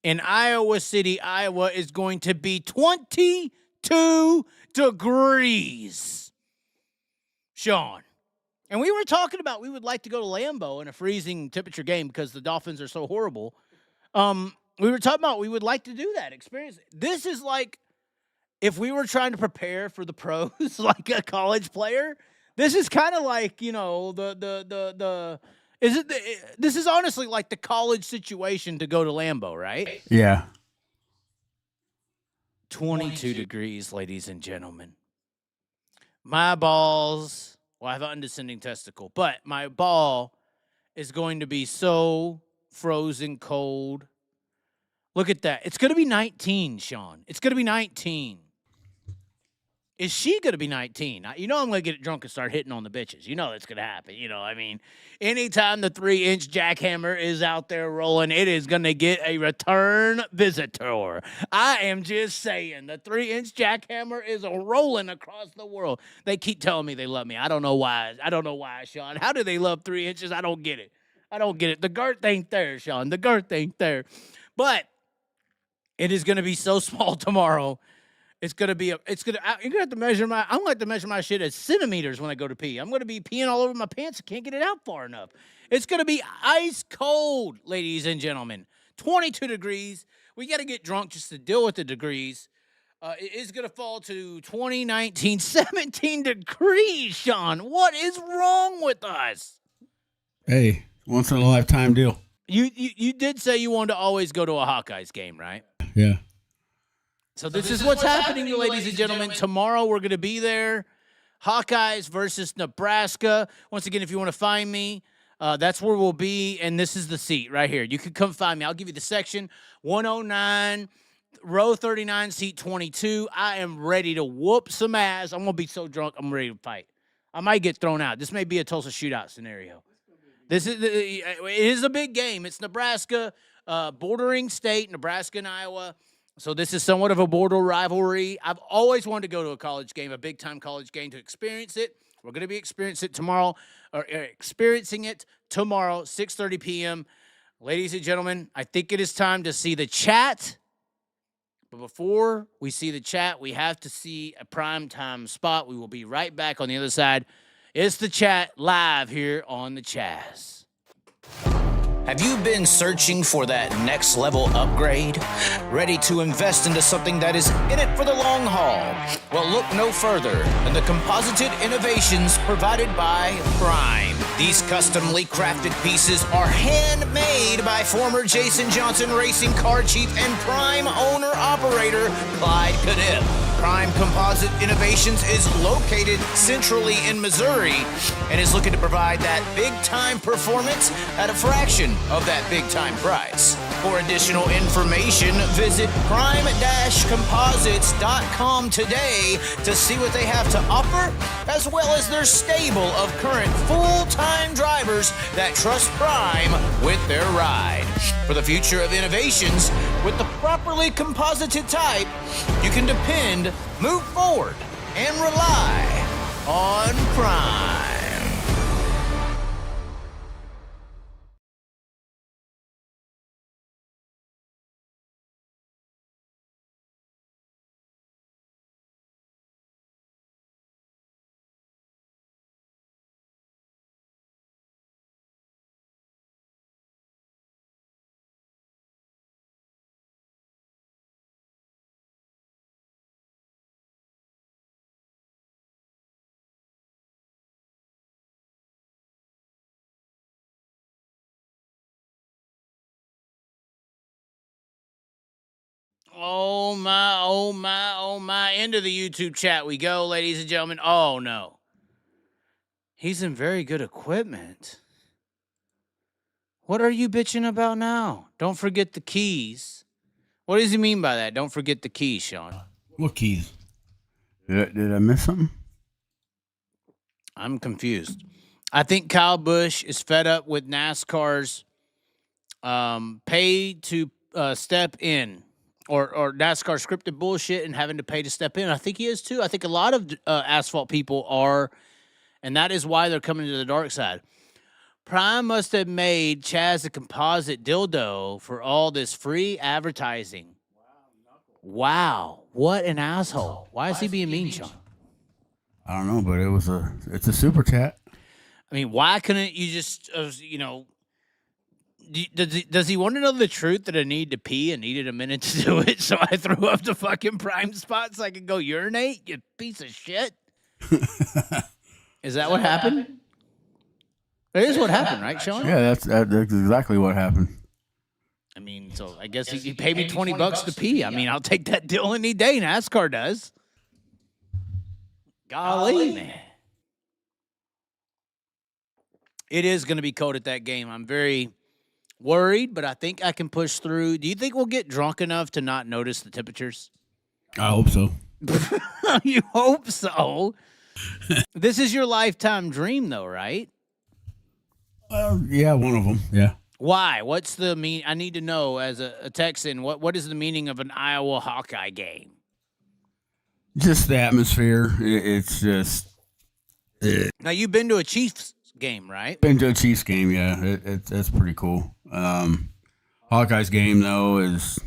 in Iowa City, Iowa is going to be 22 degrees. Sean. And we were talking about we would like to go to Lambeau in a freezing temperature game because the Dolphins are so horrible. We were talking about we would like to do that experience. This is like if we were trying to prepare for the pros like a college player. This is kind of like, you know, this is honestly like the college situation to go to Lambeau, right? Yeah. 22 degrees, ladies and gentlemen. My balls, well, I have an undescending testicle, but my ball is going to be so frozen cold. Look at that. It's going to be 19, Sean. It's going to be 19. Is she going to be 19? You know I'm going to get drunk and start hitting on the bitches. You know that's going to happen. You know, I mean, anytime the 3-inch jackhammer is out there rolling, it is going to get a return visitor. I am just saying, the 3-inch jackhammer is rolling across the world. They keep telling me they love me. I don't know why. Sean. How do they love 3 inches? I don't get it. The girth ain't there, Sean. The girth ain't there. But it is going to be so small tomorrow. You're going to have to measure I'm going to have to measure my shit as centimeters when I go to pee. I'm going to be peeing all over my pants. I can't get it out far enough. It's going to be ice cold, ladies and gentlemen. 22 degrees. We got to get drunk just to deal with the degrees. It is going to fall to 17 degrees, Sean. What is wrong with us? Hey, once in a lifetime deal. You did say you wanted to always go to a Hawkeyes game, right? Yeah. So this is what's happening, ladies and gentlemen. Tomorrow we're going to be there. Hawkeyes versus Nebraska. Once again, if you want to find me, that's where we'll be. And this is the seat right here. You can come find me. I'll give you the section 109, row 39, seat 22. I am ready to whoop some ass. I'm going to be so drunk, I'm ready to fight. I might get thrown out. This may be a Tulsa shootout scenario. It is a big game. It's Nebraska, bordering state, Nebraska and Iowa. So this is somewhat of a border rivalry. I've always wanted to go to a college game, a big-time college game, to experience it. We're going to be experiencing it tomorrow, 6:30 p.m. Ladies and gentlemen, I think it is time to see the chat. But before we see the chat, we have to see a primetime spot. We will be right back on the other side. It's the chat live here on the Chaz. Have you been searching for that next level upgrade? Ready to invest into something that is in it for the long haul? Well, look no further than the composited innovations provided by Prime. These customly crafted pieces are handmade by former Jason Johnson Racing car chief and Prime owner-operator Clyde Cadiff. Prime Composite Innovations is located centrally in Missouri and is looking to provide that big-time performance at a fraction of that big-time price. For additional information, visit prime-composites.com today to see what they have to offer, as well as their stable of current full-time drivers that trust Prime with their ride. For the future of innovations, with the properly composited type, you can depend, move forward, and rely on Prime. Oh my. Into the YouTube chat we go, ladies and gentlemen. Oh, no. He's in very good equipment. What are you bitching about now? Don't forget the keys. What does he mean by that? Don't forget the keys, Sean. What keys? Did I miss something? I'm confused. I think Kyle Busch is fed up with NASCAR's pay to step in, or NASCAR scripted bullshit and having to pay to step in. I think he is too. I think a lot of asphalt people are, and that is why they're coming to the dark side. Prime must have made Chaz a composite dildo for all this free advertising. Wow, what an asshole! Why is he being mean, Sean? I don't know, but it's a super chat. I mean, why couldn't you just, does he want to know the truth that I need to pee and needed a minute to do it, so I threw up the fucking prime spot so I could go urinate, you piece of shit? Is that what happened? That is what happened, right, Sean? Yeah, that's exactly what happened. I mean, so I guess he paid me $20 to pee. I mean, I'll take that deal any day. NASCAR does. Golly, man. It is going to be cold at that game. I'm very worried, but I think I can push through. Do you think we'll get drunk enough to not notice the temperatures? I hope so. You hope so? This is your lifetime dream, though, right? Yeah, one of them. Yeah. Why? What's the mean? I need to know as a Texan, what is the meaning of an Iowa Hawkeye game? Just the atmosphere. It's just. Now, you've been to a Chiefs game, right? Been to a Chiefs game, yeah. That's pretty cool. Hawkeyes game, though, is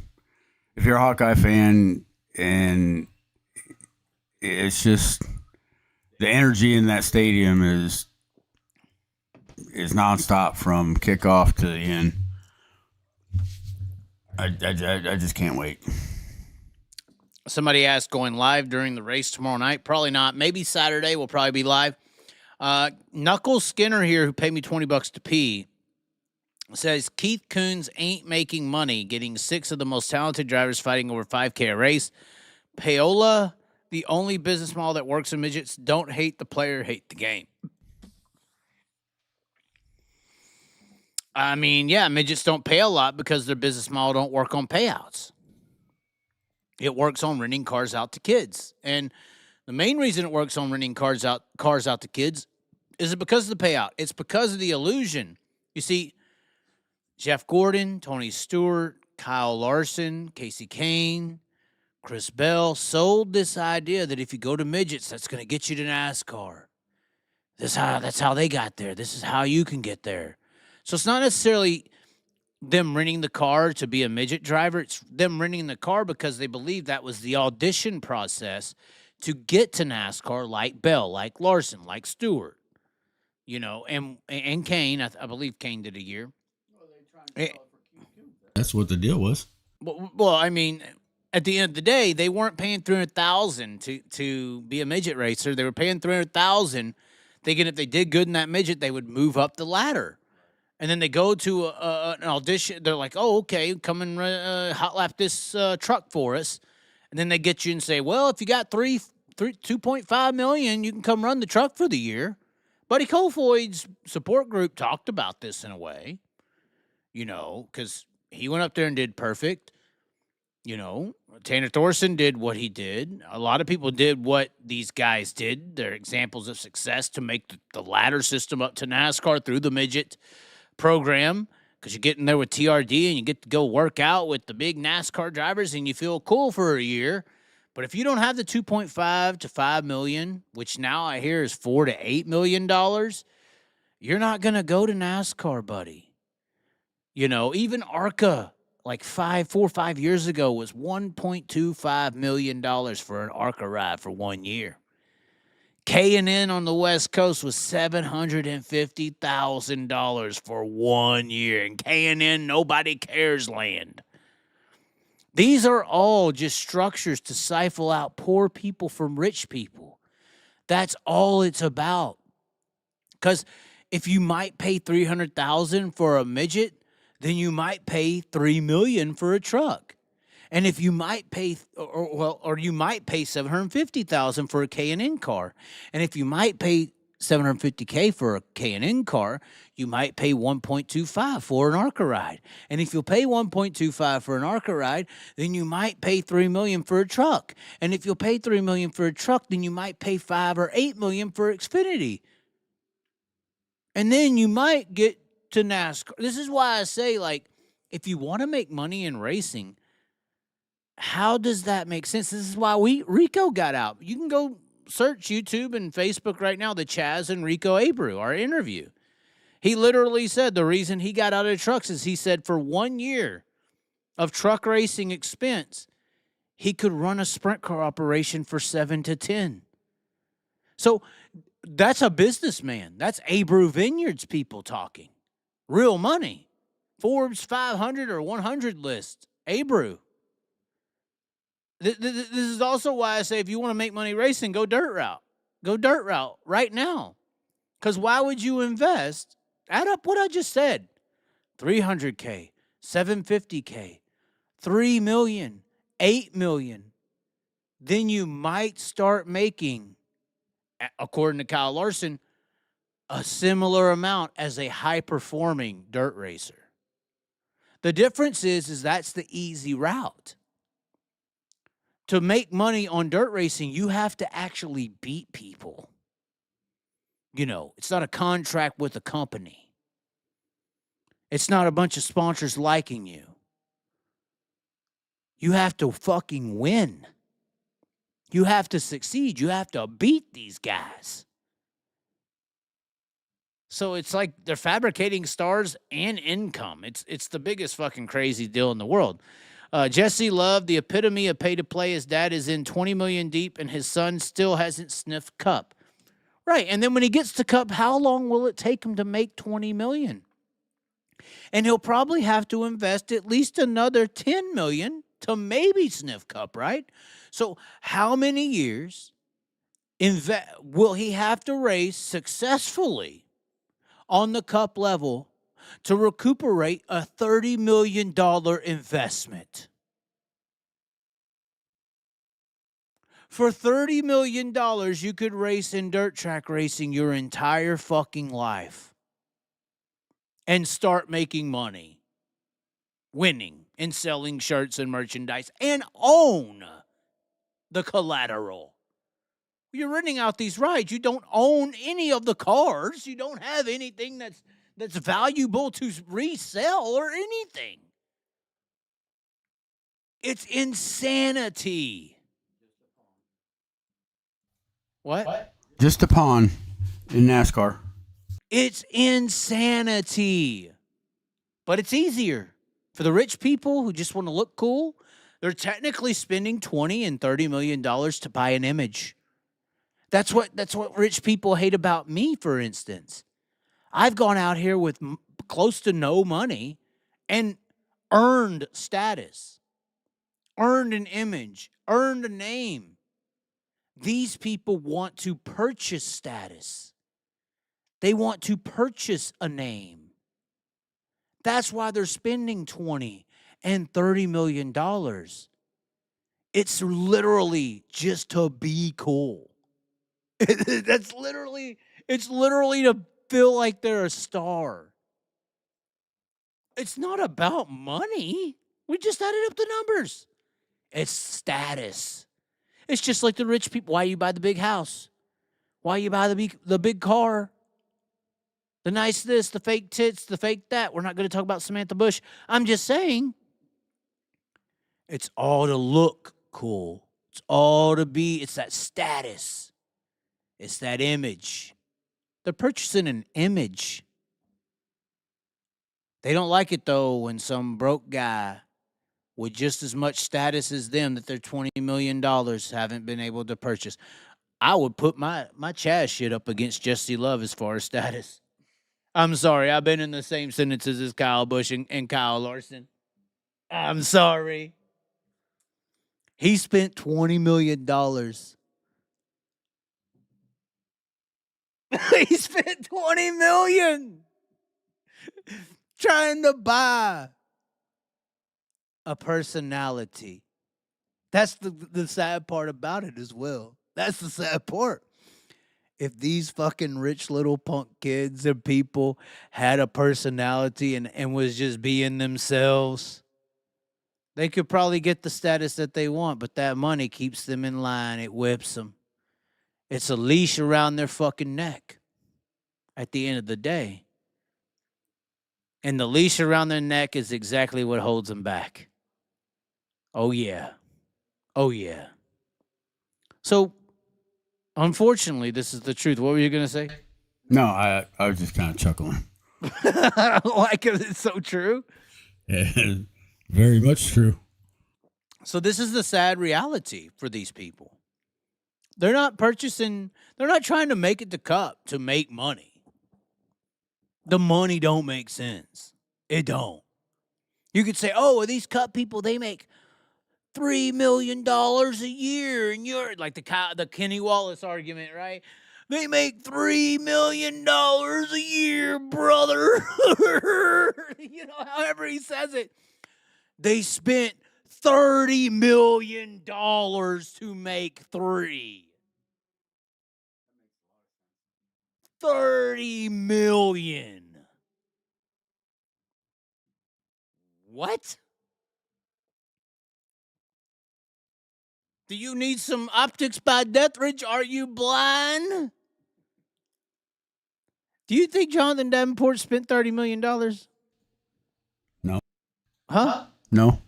if you're a Hawkeye fan, and it's just the energy in that stadium is nonstop from kickoff to the end. I just can't wait. Somebody asked, going live during the race tomorrow night? Probably not. Maybe Saturday we'll probably be live. Knuckles Skinner here, who paid me $20 to pee, says Keith Coons ain't making money getting 6 of the most talented drivers fighting over 5K a race. Paola, the only business model that works in midgets. Don't hate the player, hate the game. I mean, yeah, midgets don't pay a lot because their business model don't work on payouts. It works on renting cars out to kids. And the main reason it works on renting cars out to kids is because of the payout. It's because of the illusion. You see, Jeff Gordon, Tony Stewart, Kyle Larson, Casey Kane, Chris Bell sold this idea that if you go to midgets, that's going to get you to NASCAR. That's how they got there. This is how you can get there. So it's not necessarily them renting the car to be a midget driver. It's them renting the car because they believe that was the audition process to get to NASCAR, like Bell, like Larson, like Stewart, and Kane. I believe Kane did a year. That's what the deal was. Well, I mean, at the end of the day, they weren't paying $300,000 to be a midget racer. They were paying $300,000, thinking if they did good in that midget, they would move up the ladder. And then they go to an audition. They're like, oh, okay, come and hot lap this truck for us. And then they get you and say, well, if you got $2.5 million, you can come run the truck for the year. Buddy Kofoid's support group talked about this in a way, because he went up there and did perfect. Tanner Thorson did what he did. A lot of people did what these guys did. They're examples of success to make the ladder system up to NASCAR through the midget program, because you get in there with TRD and you get to go work out with the big NASCAR drivers and you feel cool for a year. But if you don't have the $2.5 to $5 million, which now I hear is $4 to $8 million, you're not going to go to NASCAR, buddy. Even ARCA, like 4 or 5 years ago, was $1.25 million for an ARCA ride for 1 year. K&N on the West Coast was $750,000 for 1 year. And K&N, nobody cares land. These are all just structures to siphon out poor people from rich people. That's all it's about. Because if you might pay $300,000 for a midget, then you might pay $3 million for a truck. And if you might pay, or you might pay $750,000 for a K&N car, and if you might pay $750K for a K&N car, you might pay 1.25 for an ARCA ride. And if you'll pay 1.25 for an ARCA ride, then you might pay $3 million for a truck. And if you'll pay $3 million for a truck, then you might pay $5 or $8 million for Xfinity. And then you might get to NASCAR. This is why I say, like, if you want to make money in racing, how does that make sense? This is why Rico got out. You can go search YouTube and Facebook right now, the Chaz and Rico Abreu, our interview. He literally said the reason he got out of trucks is he said for 1 year of truck racing expense, he could run a sprint car operation for 7 to 10. So that's a businessman. That's Abreu Vineyards people talking. Real money. Forbes 500 or 100 list. Abreu. This is also why I say if you want to make money racing, go dirt route. Go dirt route right now. Because why would you invest? Add up what I just said. $300K, $750K, $3 million, $8 million. Then you might start making, according to Kyle Larson, a similar amount as a high-performing dirt racer. The difference is that's the easy route. To make money on dirt racing, you have to actually beat people. You know, it's not a contract with a company. It's not a bunch of sponsors liking you. You have to fucking win. You have to succeed. You have to beat these guys. So it's like they're fabricating stars and income. It's the biggest fucking crazy deal in the world. Jesse Love, the epitome of pay-to-play. His dad is in 20 million deep, and his son still hasn't sniffed Cup. Right, and then when he gets to Cup, how long will it take him to make 20 million? And he'll probably have to invest at least another 10 million to maybe sniff Cup, right? So how many years will he have to race successfully on the Cup level to recuperate a $30 million investment? For $30 million, you could race in dirt track racing your entire fucking life and start making money, winning and selling shirts and merchandise, and own the collateral. You're renting out these rides. You don't own any of the cars. You don't have anything that's valuable to resell or anything. It's insanity. What? Just a pawn in NASCAR. It's insanity. But it's easier. For the rich people who just want to look cool, they're technically spending $20 and $30 million to buy an image. That's what rich people hate about me, for instance. I've gone out here with close to no money and earned status, earned an image, earned a name. These people want to purchase status. They want to purchase a name. That's why they're spending $20 and $30 million. It's literally just to be cool. It's literally to feel like they're a star. It's not about money. We just added up the numbers. It's status. It's just like the rich people. Why you buy the big house? Why you buy the big car? The nice this, the fake tits, the fake that. We're not going to talk about Samantha Busch. I'm just saying, it's all to look cool. It's all to be, it's that status. It's that image. They're purchasing an image. They don't like it, though, when some broke guy with just as much status as them that their $20 million haven't been able to purchase. I would put my Chaz shit up against Jesse Love as far as status. I'm sorry, I've been in the same sentences as Kyle Busch and Kyle Larson. I'm sorry. He spent $20 million. He spent $20 million trying to buy a personality. That's the sad part about it as well. That's the sad part. if these fucking rich little punk kids or people had a personality and was just being themselves, they could probably get the status that they want, but that money keeps them in line. It whips them. It's a leash around their fucking neck at the end of the day. And the leash around their neck is exactly what holds them back. Oh, yeah. Oh, yeah. So, unfortunately, this is the truth. What were you going to say? No, I was just kind of chuckling. Like, it's so true. Very much true. So this is the sad reality for these people. They're not purchasing, they're not trying to make it to Cup to make money. The money don't make sense. It don't. You could say, oh, these Cup people, they make $3 million a year. And you're like the Kenny Wallace argument, right? They make $3 million a year, brother. You know, however he says it. They spent $30 million to make 3. $30 million. What? Do you need some optics by Deathridge? Are you blind? Do you think Jonathan Davenport spent $30 million? No. Huh? No.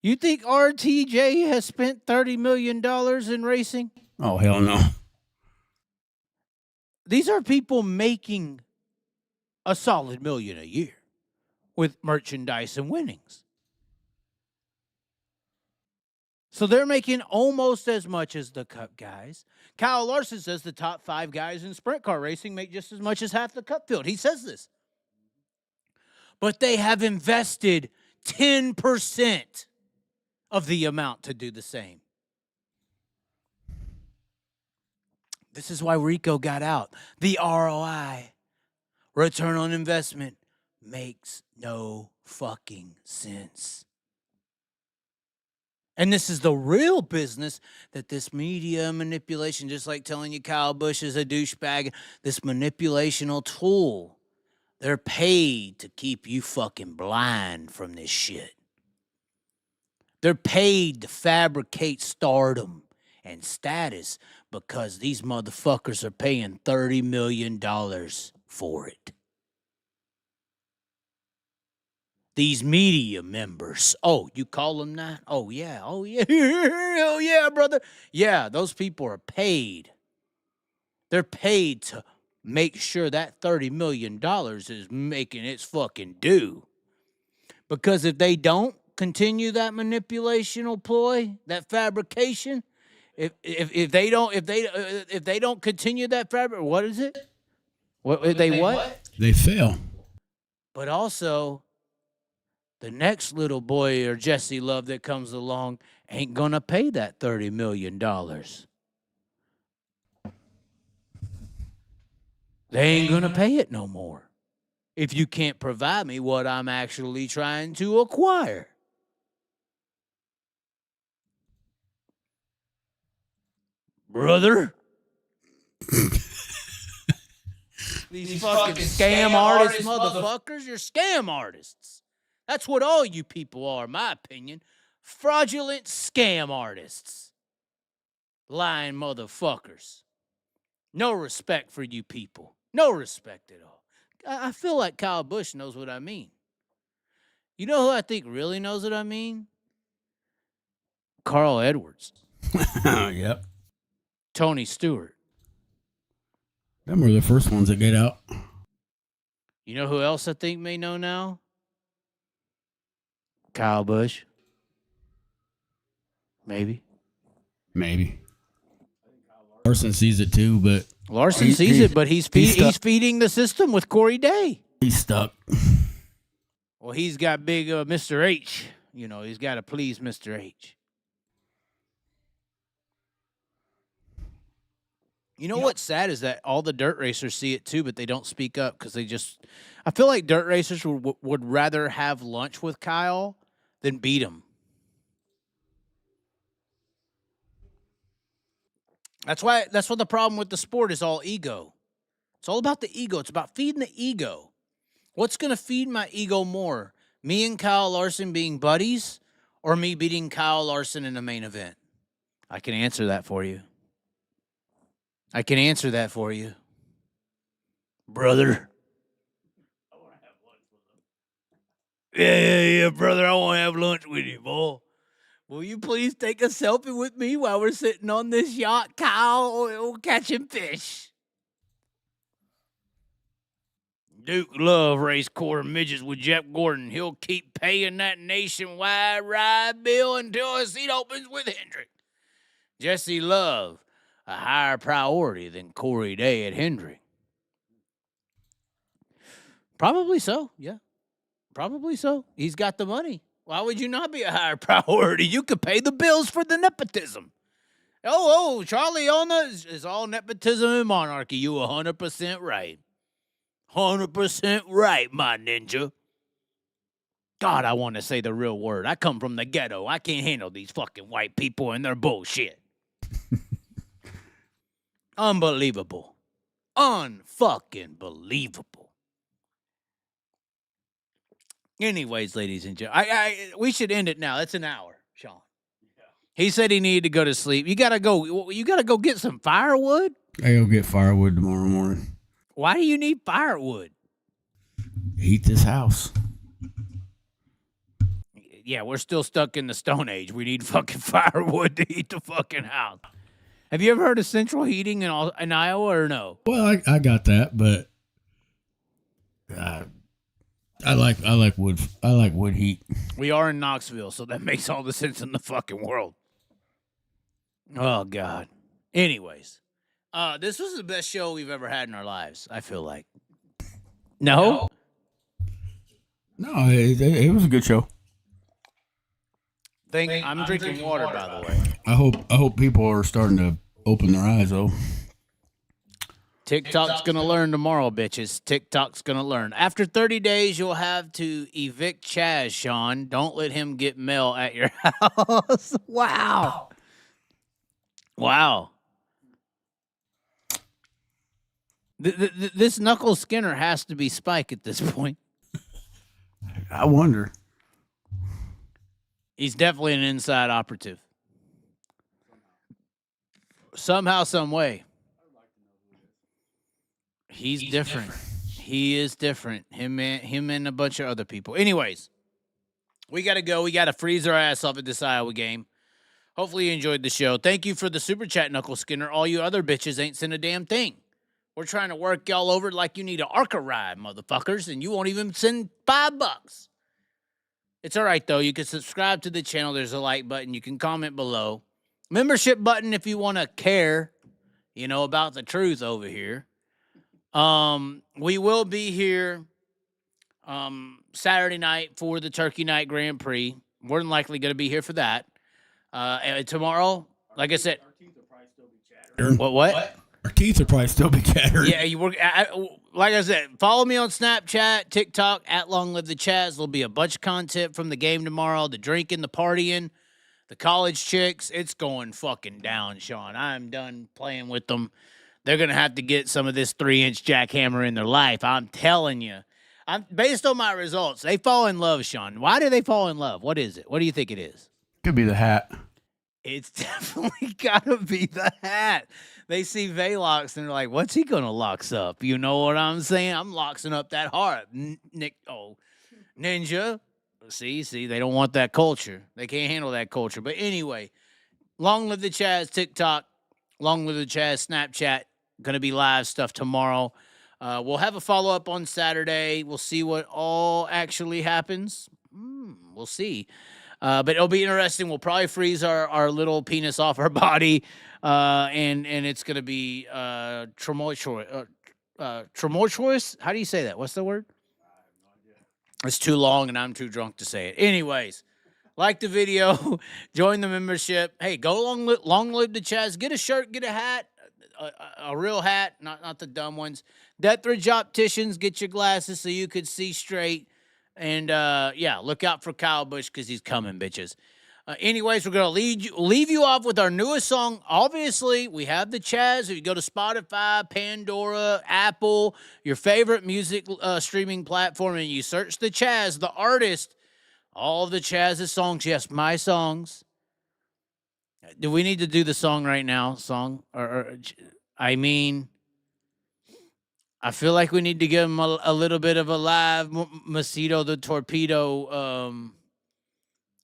You think RTJ has spent $30 million in racing? Oh, hell no. These are people making a solid $1 million a year with merchandise and winnings. So they're making almost as much as the Cup guys. Kyle Larson says the top 5 guys in sprint car racing make just as much as half the Cup field. He says this. But they have invested 10% of the amount to do the same. This is why Rico got out. The ROI, return on investment, makes no fucking sense. And this is the real business that this media manipulation, just like telling you Kyle Busch is a douchebag, this manipulational tool, they're paid to keep you fucking blind from this shit. They're paid to fabricate stardom and status because these motherfuckers are paying $30 million for it. These media members. Oh, you call them that? Oh, yeah. Oh, yeah. Oh, yeah, brother. Yeah, those people are paid. They're paid to make sure that $30 million is making its fucking due. Because if they don't continue that manipulational ploy, that fabrication, if they don't continue that fabric, what is it? What? They fail. But also, the next little boy or Jesse Love that comes along ain't gonna pay that $30 million. They ain't gonna pay it no more if you can't provide me what I'm actually trying to acquire. Brother. These fucking scam artists, motherfuckers, you're scam artists. That's what all you people are, in my opinion. Fraudulent scam artists. Lying motherfuckers. No respect for you people. No respect at all. I feel like Kyle Busch knows what I mean. You know who I think really knows what I mean? Carl Edwards. Yep. Tony Stewart. Them were the first ones that get out. You know who else I think may know now? Kyle Busch. Maybe. Larson sees it too, but Larson sees it, but he's feeding the system with Corey Day. He's stuck. Well, he's got big Mr. H. You know, he's got to please Mr. H. You know what's sad is that all the dirt racers see it too, but they don't speak up because I feel like dirt racers would rather have lunch with Kyle than beat him. That's what the problem with the sport is, all ego. It's all about the ego. It's about feeding the ego. What's going to feed my ego more? Me and Kyle Larson being buddies, or me beating Kyle Larson in the main event? I can answer that for you. Brother. Yeah, brother. I want to have lunch with you, boy. Will you please take a selfie with me while we're sitting on this yacht, Kyle, or catching fish? Duke love race quarter midgets with Jeff Gordon. He'll keep paying that nationwide ride bill until a seat opens with Hendrick. Jesse Love, a higher priority than Corey Day at Hendrick. Probably so, yeah. Probably so. He's got the money. Why would you not be a higher priority? You could pay the bills for the nepotism. Oh, Charlie is all nepotism and monarchy. You 100% right. 100% right, my ninja. God, I want to say the real word. I come from the ghetto. I can't handle these fucking white people and their bullshit. Unbelievable. Unfucking believable. Anyways, ladies and gentlemen, we should end it now. It's an hour, Sean. Yeah. He said he needed to go to sleep. You gotta go get some firewood? I go get firewood tomorrow morning. Why do you need firewood? Heat this house. Yeah, we're still stuck in the Stone Age. We need fucking firewood to heat the fucking house. Have you ever heard of central heating in Iowa or no? Well, I got that, but I like wood. I like wood heat. We are in Knoxville, so that makes all the sense in the fucking world. Oh God. Anyways, this was the best show we've ever had in our lives. I feel like. No, it was a good show. I'm drinking water, by the way. I hope people are starting to open their eyes, though. TikTok's going to learn tomorrow, bitches. TikTok's going to learn. After 30 days, you'll have to evict Chaz, Sean. Don't let him get mail at your house. Wow. This Knuckle Skinner has to be Spike at this point. I wonder. He's definitely an inside operative. Somehow, some way. He's different. He is different. Him and a bunch of other people. Anyways, we got to go. We got to freeze our ass off at this Iowa game. Hopefully you enjoyed the show. Thank you for the super chat, Knuckle Skinner. All you other bitches ain't sent a damn thing. We're trying to work y'all over like you need an ARCA ride, motherfuckers, and you won't even send $5. It's all right, though. You can subscribe to the channel. There's a like button. You can comment below. Membership button if you want to care, about the truth over here. We will be here Saturday night for the Turkey Night Grand Prix. More than likely going to be here for that. And tomorrow, like I said, our teeth will probably still be chattering. What? Our teeth will probably still be chattering. Yeah, like I said, follow me on Snapchat, TikTok, @LongLiveTheChaz. There'll be a bunch of content from the game tomorrow, the drinking, the partying, the college chicks. It's going fucking down, Sean. I'm done playing with them. They're going to have to get some of this 3-inch jackhammer in their life. I'm telling you. Based on my results, they fall in love, Sean. Why do they fall in love? What is it? What do you think it is? Could be the hat. It's definitely got to be the hat. They see Velox and they're like, what's he going to locks up? You know what I'm saying? I'm loxing up that heart. Ninja. See, they don't want that culture. They can't handle that culture. But anyway, Long Live the Chaz TikTok, Long Live the Chaz Snapchat. Going to be live stuff tomorrow. We'll have a follow-up on Saturday. We'll see what all actually happens. We'll see. But it'll be interesting. We'll probably freeze our little penis off our body. And it's going to be tumultuous. How do you say that? What's the word? It's too long, and I'm too drunk to say it. Anyways, like the video. Join the membership. Hey, go long live the Chaz. Get a shirt. Get a hat. A real hat, not the dumb ones. Death Ridge Opticians, get your glasses so you could see straight. And, look out for Kyle Busch because he's coming, bitches. Anyways, we're going to leave you off with our newest song. Obviously, we have the Chaz. If you go to Spotify, Pandora, Apple, your favorite music streaming platform, and you search the Chaz, the artist, all of the Chaz's songs, yes, my songs. Do we need to do the song right now? I mean, I feel like we need to give him a little bit of a live Macedo the Torpedo.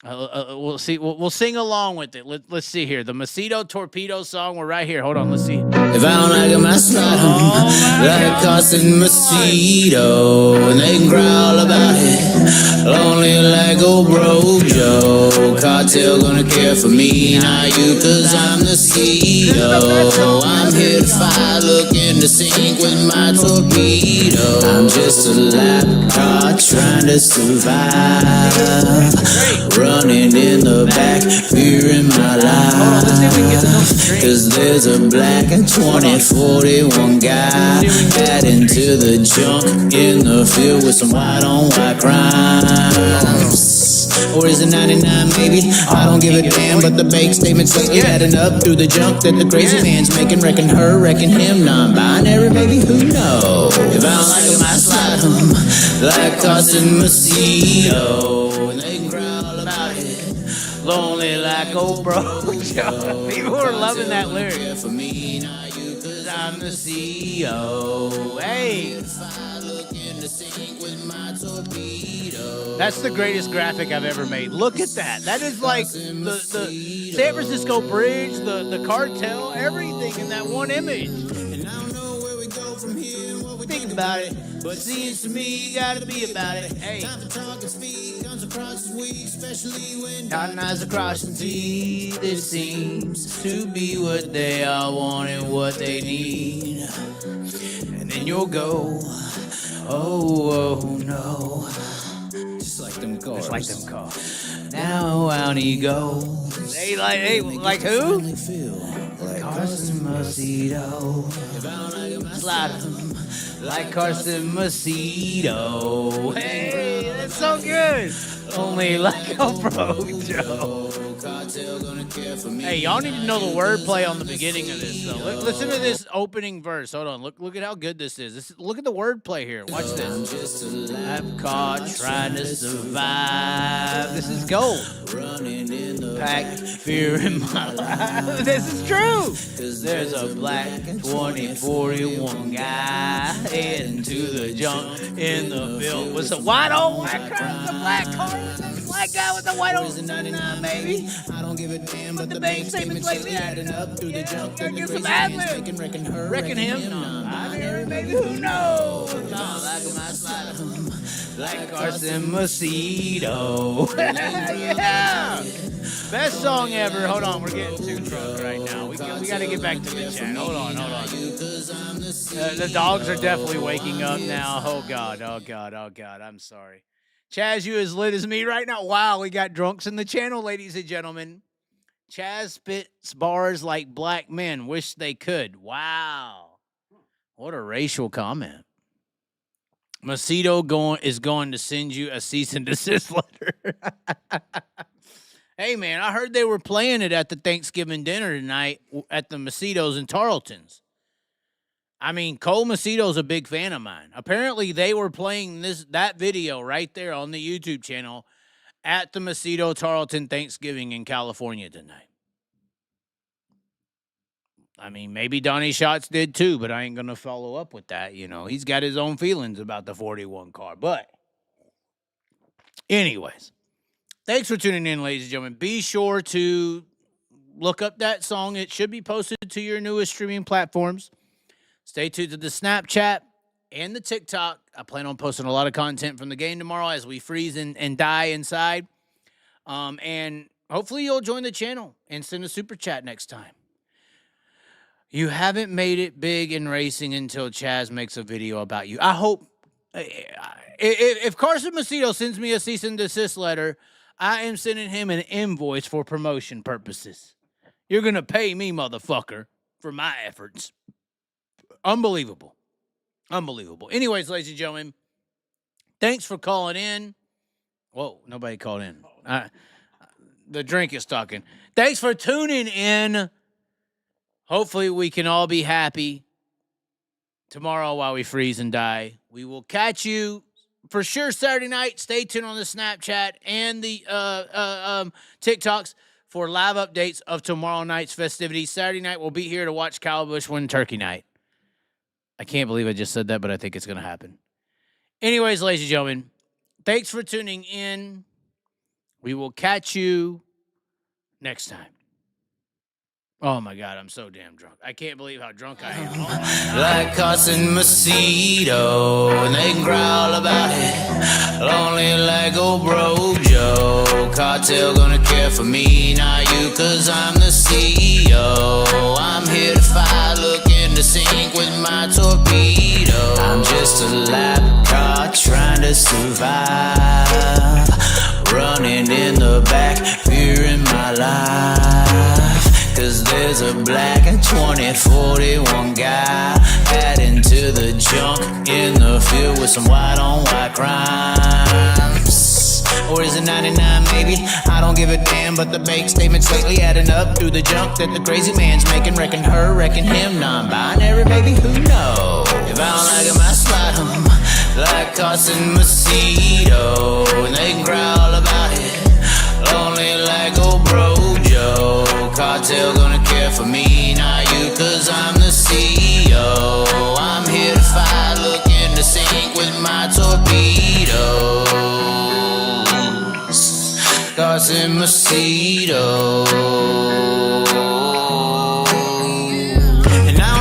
We'll see. We'll sing along with it. Let's see here. The Macedo Torpedo song. We're right here. Hold on. Let's see. If I don't like him, I slide him like Carson Macedo, and they can growl about it. Lonely like old bro Joe. Cartel gonna care for me, not you, cause I'm the CEO. I'm here to fight, looking to sink with my torpedo. I'm just a lap car trying to survive. Running in the back, fearing my life. Cause there's a black 2041 guy adding to the junk in the field with some white on white crimes. Or is it 99 maybe? I don't give a damn, but the bank statement's lately adding up through the junk that the crazy man's making. Reckon her, reckon him, non-binary maybe, who knows? If I don't like him, I slide him like Carson Macedo, and they can growl about it. Lonely like old bro Joe. People are loving that lyric. For me, not you, cause I'm the CEO. Hey. That's the greatest graphic I've ever made. Look at that. That is like the San Francisco Bridge, the cartel, everything in that one image. And I don't know where we go from here, what we think about it. But it seems to me you gotta be about it. Hey. Time to talk and speak comes across this week, especially when dotting eyes across the teeth. It seems to be what they all want and what they need. And then you'll go, oh no. Just like them cars. Just like them cars. Now out he goes. Hey, like who? Carson Macedo. Slide him like Carson Macedo. Hey, that's so good. Only like a bro Joe. Hey, y'all need to know the wordplay on the beginning of this. So listen to this opening verse. Hold on. Look at how good this is. Look at the wordplay here. Watch this. I'm caught trying to survive. This is gold. Running in the pack, fear in my life. This is true. Cause there's a black 2041 guy heading to the junk in the field with some white on white car, the black car. Black guy with the white on 99, baby. I don't give a damn, but the bank statement's lately adding up through the junk. Get some ad-lib. Reckon him. I'm here, baby. Who knows? No, like him, I slide him. Like Carson Macedo. Yeah. Best song ever. Hold on, we're getting too drunk right now. We got to get back to the chat. Hold on. The dogs are definitely waking up now. Oh, God. I'm sorry. Chaz, you as lit as me right now. Wow, we got drunks in the channel, ladies and gentlemen. Chaz spits bars like black men wish they could. Wow. What a racial comment. Macedo is going to send you a cease and desist letter. Hey, man, I heard they were playing it at the Thanksgiving dinner tonight at the Macedos and Tarleton's. I mean, Cole Macedo's a big fan of mine. Apparently, they were playing that video right there on the YouTube channel at the Macedo Tarleton Thanksgiving in California tonight. I mean, maybe Donnie Schatz did too, but I ain't going to follow up with that. You know, he's got his own feelings about the 41 car. But anyways, thanks for tuning in, ladies and gentlemen. Be sure to look up that song. It should be posted to your newest streaming platforms. Stay tuned to the Snapchat and the TikTok. I plan on posting a lot of content from the game tomorrow as we freeze and die inside. And hopefully you'll join the channel and send a super chat next time. You haven't made it big in racing until Chaz makes a video about you. I hope if Carson Macedo sends me a cease and desist letter, I am sending him an invoice for promotion purposes. You're going to pay me, motherfucker, for my efforts. Unbelievable. Anyways, ladies and gentlemen, thanks for calling in. Whoa, nobody called in. the drink is talking. Thanks for tuning in. Hopefully we can all be happy tomorrow while we freeze and die. We will catch you for sure Saturday night. Stay tuned on the Snapchat and the TikToks for live updates of tomorrow night's festivities. Saturday night, we'll be here to watch Kyle Busch win Turkey Night. I can't believe I just said that, but I think it's going to happen. Anyways, ladies and gentlemen, thanks for tuning in. We will catch you next time. Oh, my God, I'm so damn drunk. I can't believe how drunk I am. Oh, like Carson Macedo, and they can growl about it. Lonely like old bro Joe. Cartel gonna care for me, not you, cause I'm the CEO. I'm here to fight, looking to sink with my torpedo. I'm just a lap car trying to survive. Running in the back, fearing my life. Cause there's a black 2041 guy adding to the junk in the field with some white on white crimes. Or is it 99 maybe? I don't give a damn, but the bake statements lately adding up through the junk that the crazy man's making. Reckon her, reckon him, non-binary maybe, who knows? If I don't like him, I slide him like Carson Macedo, and they can growl about it. Lonely like old bro Joe. Cartel gonna care for me, not you, cause I'm the CEO. I'm here to fight, looking to sink with my torpedoes. Carson Macedo.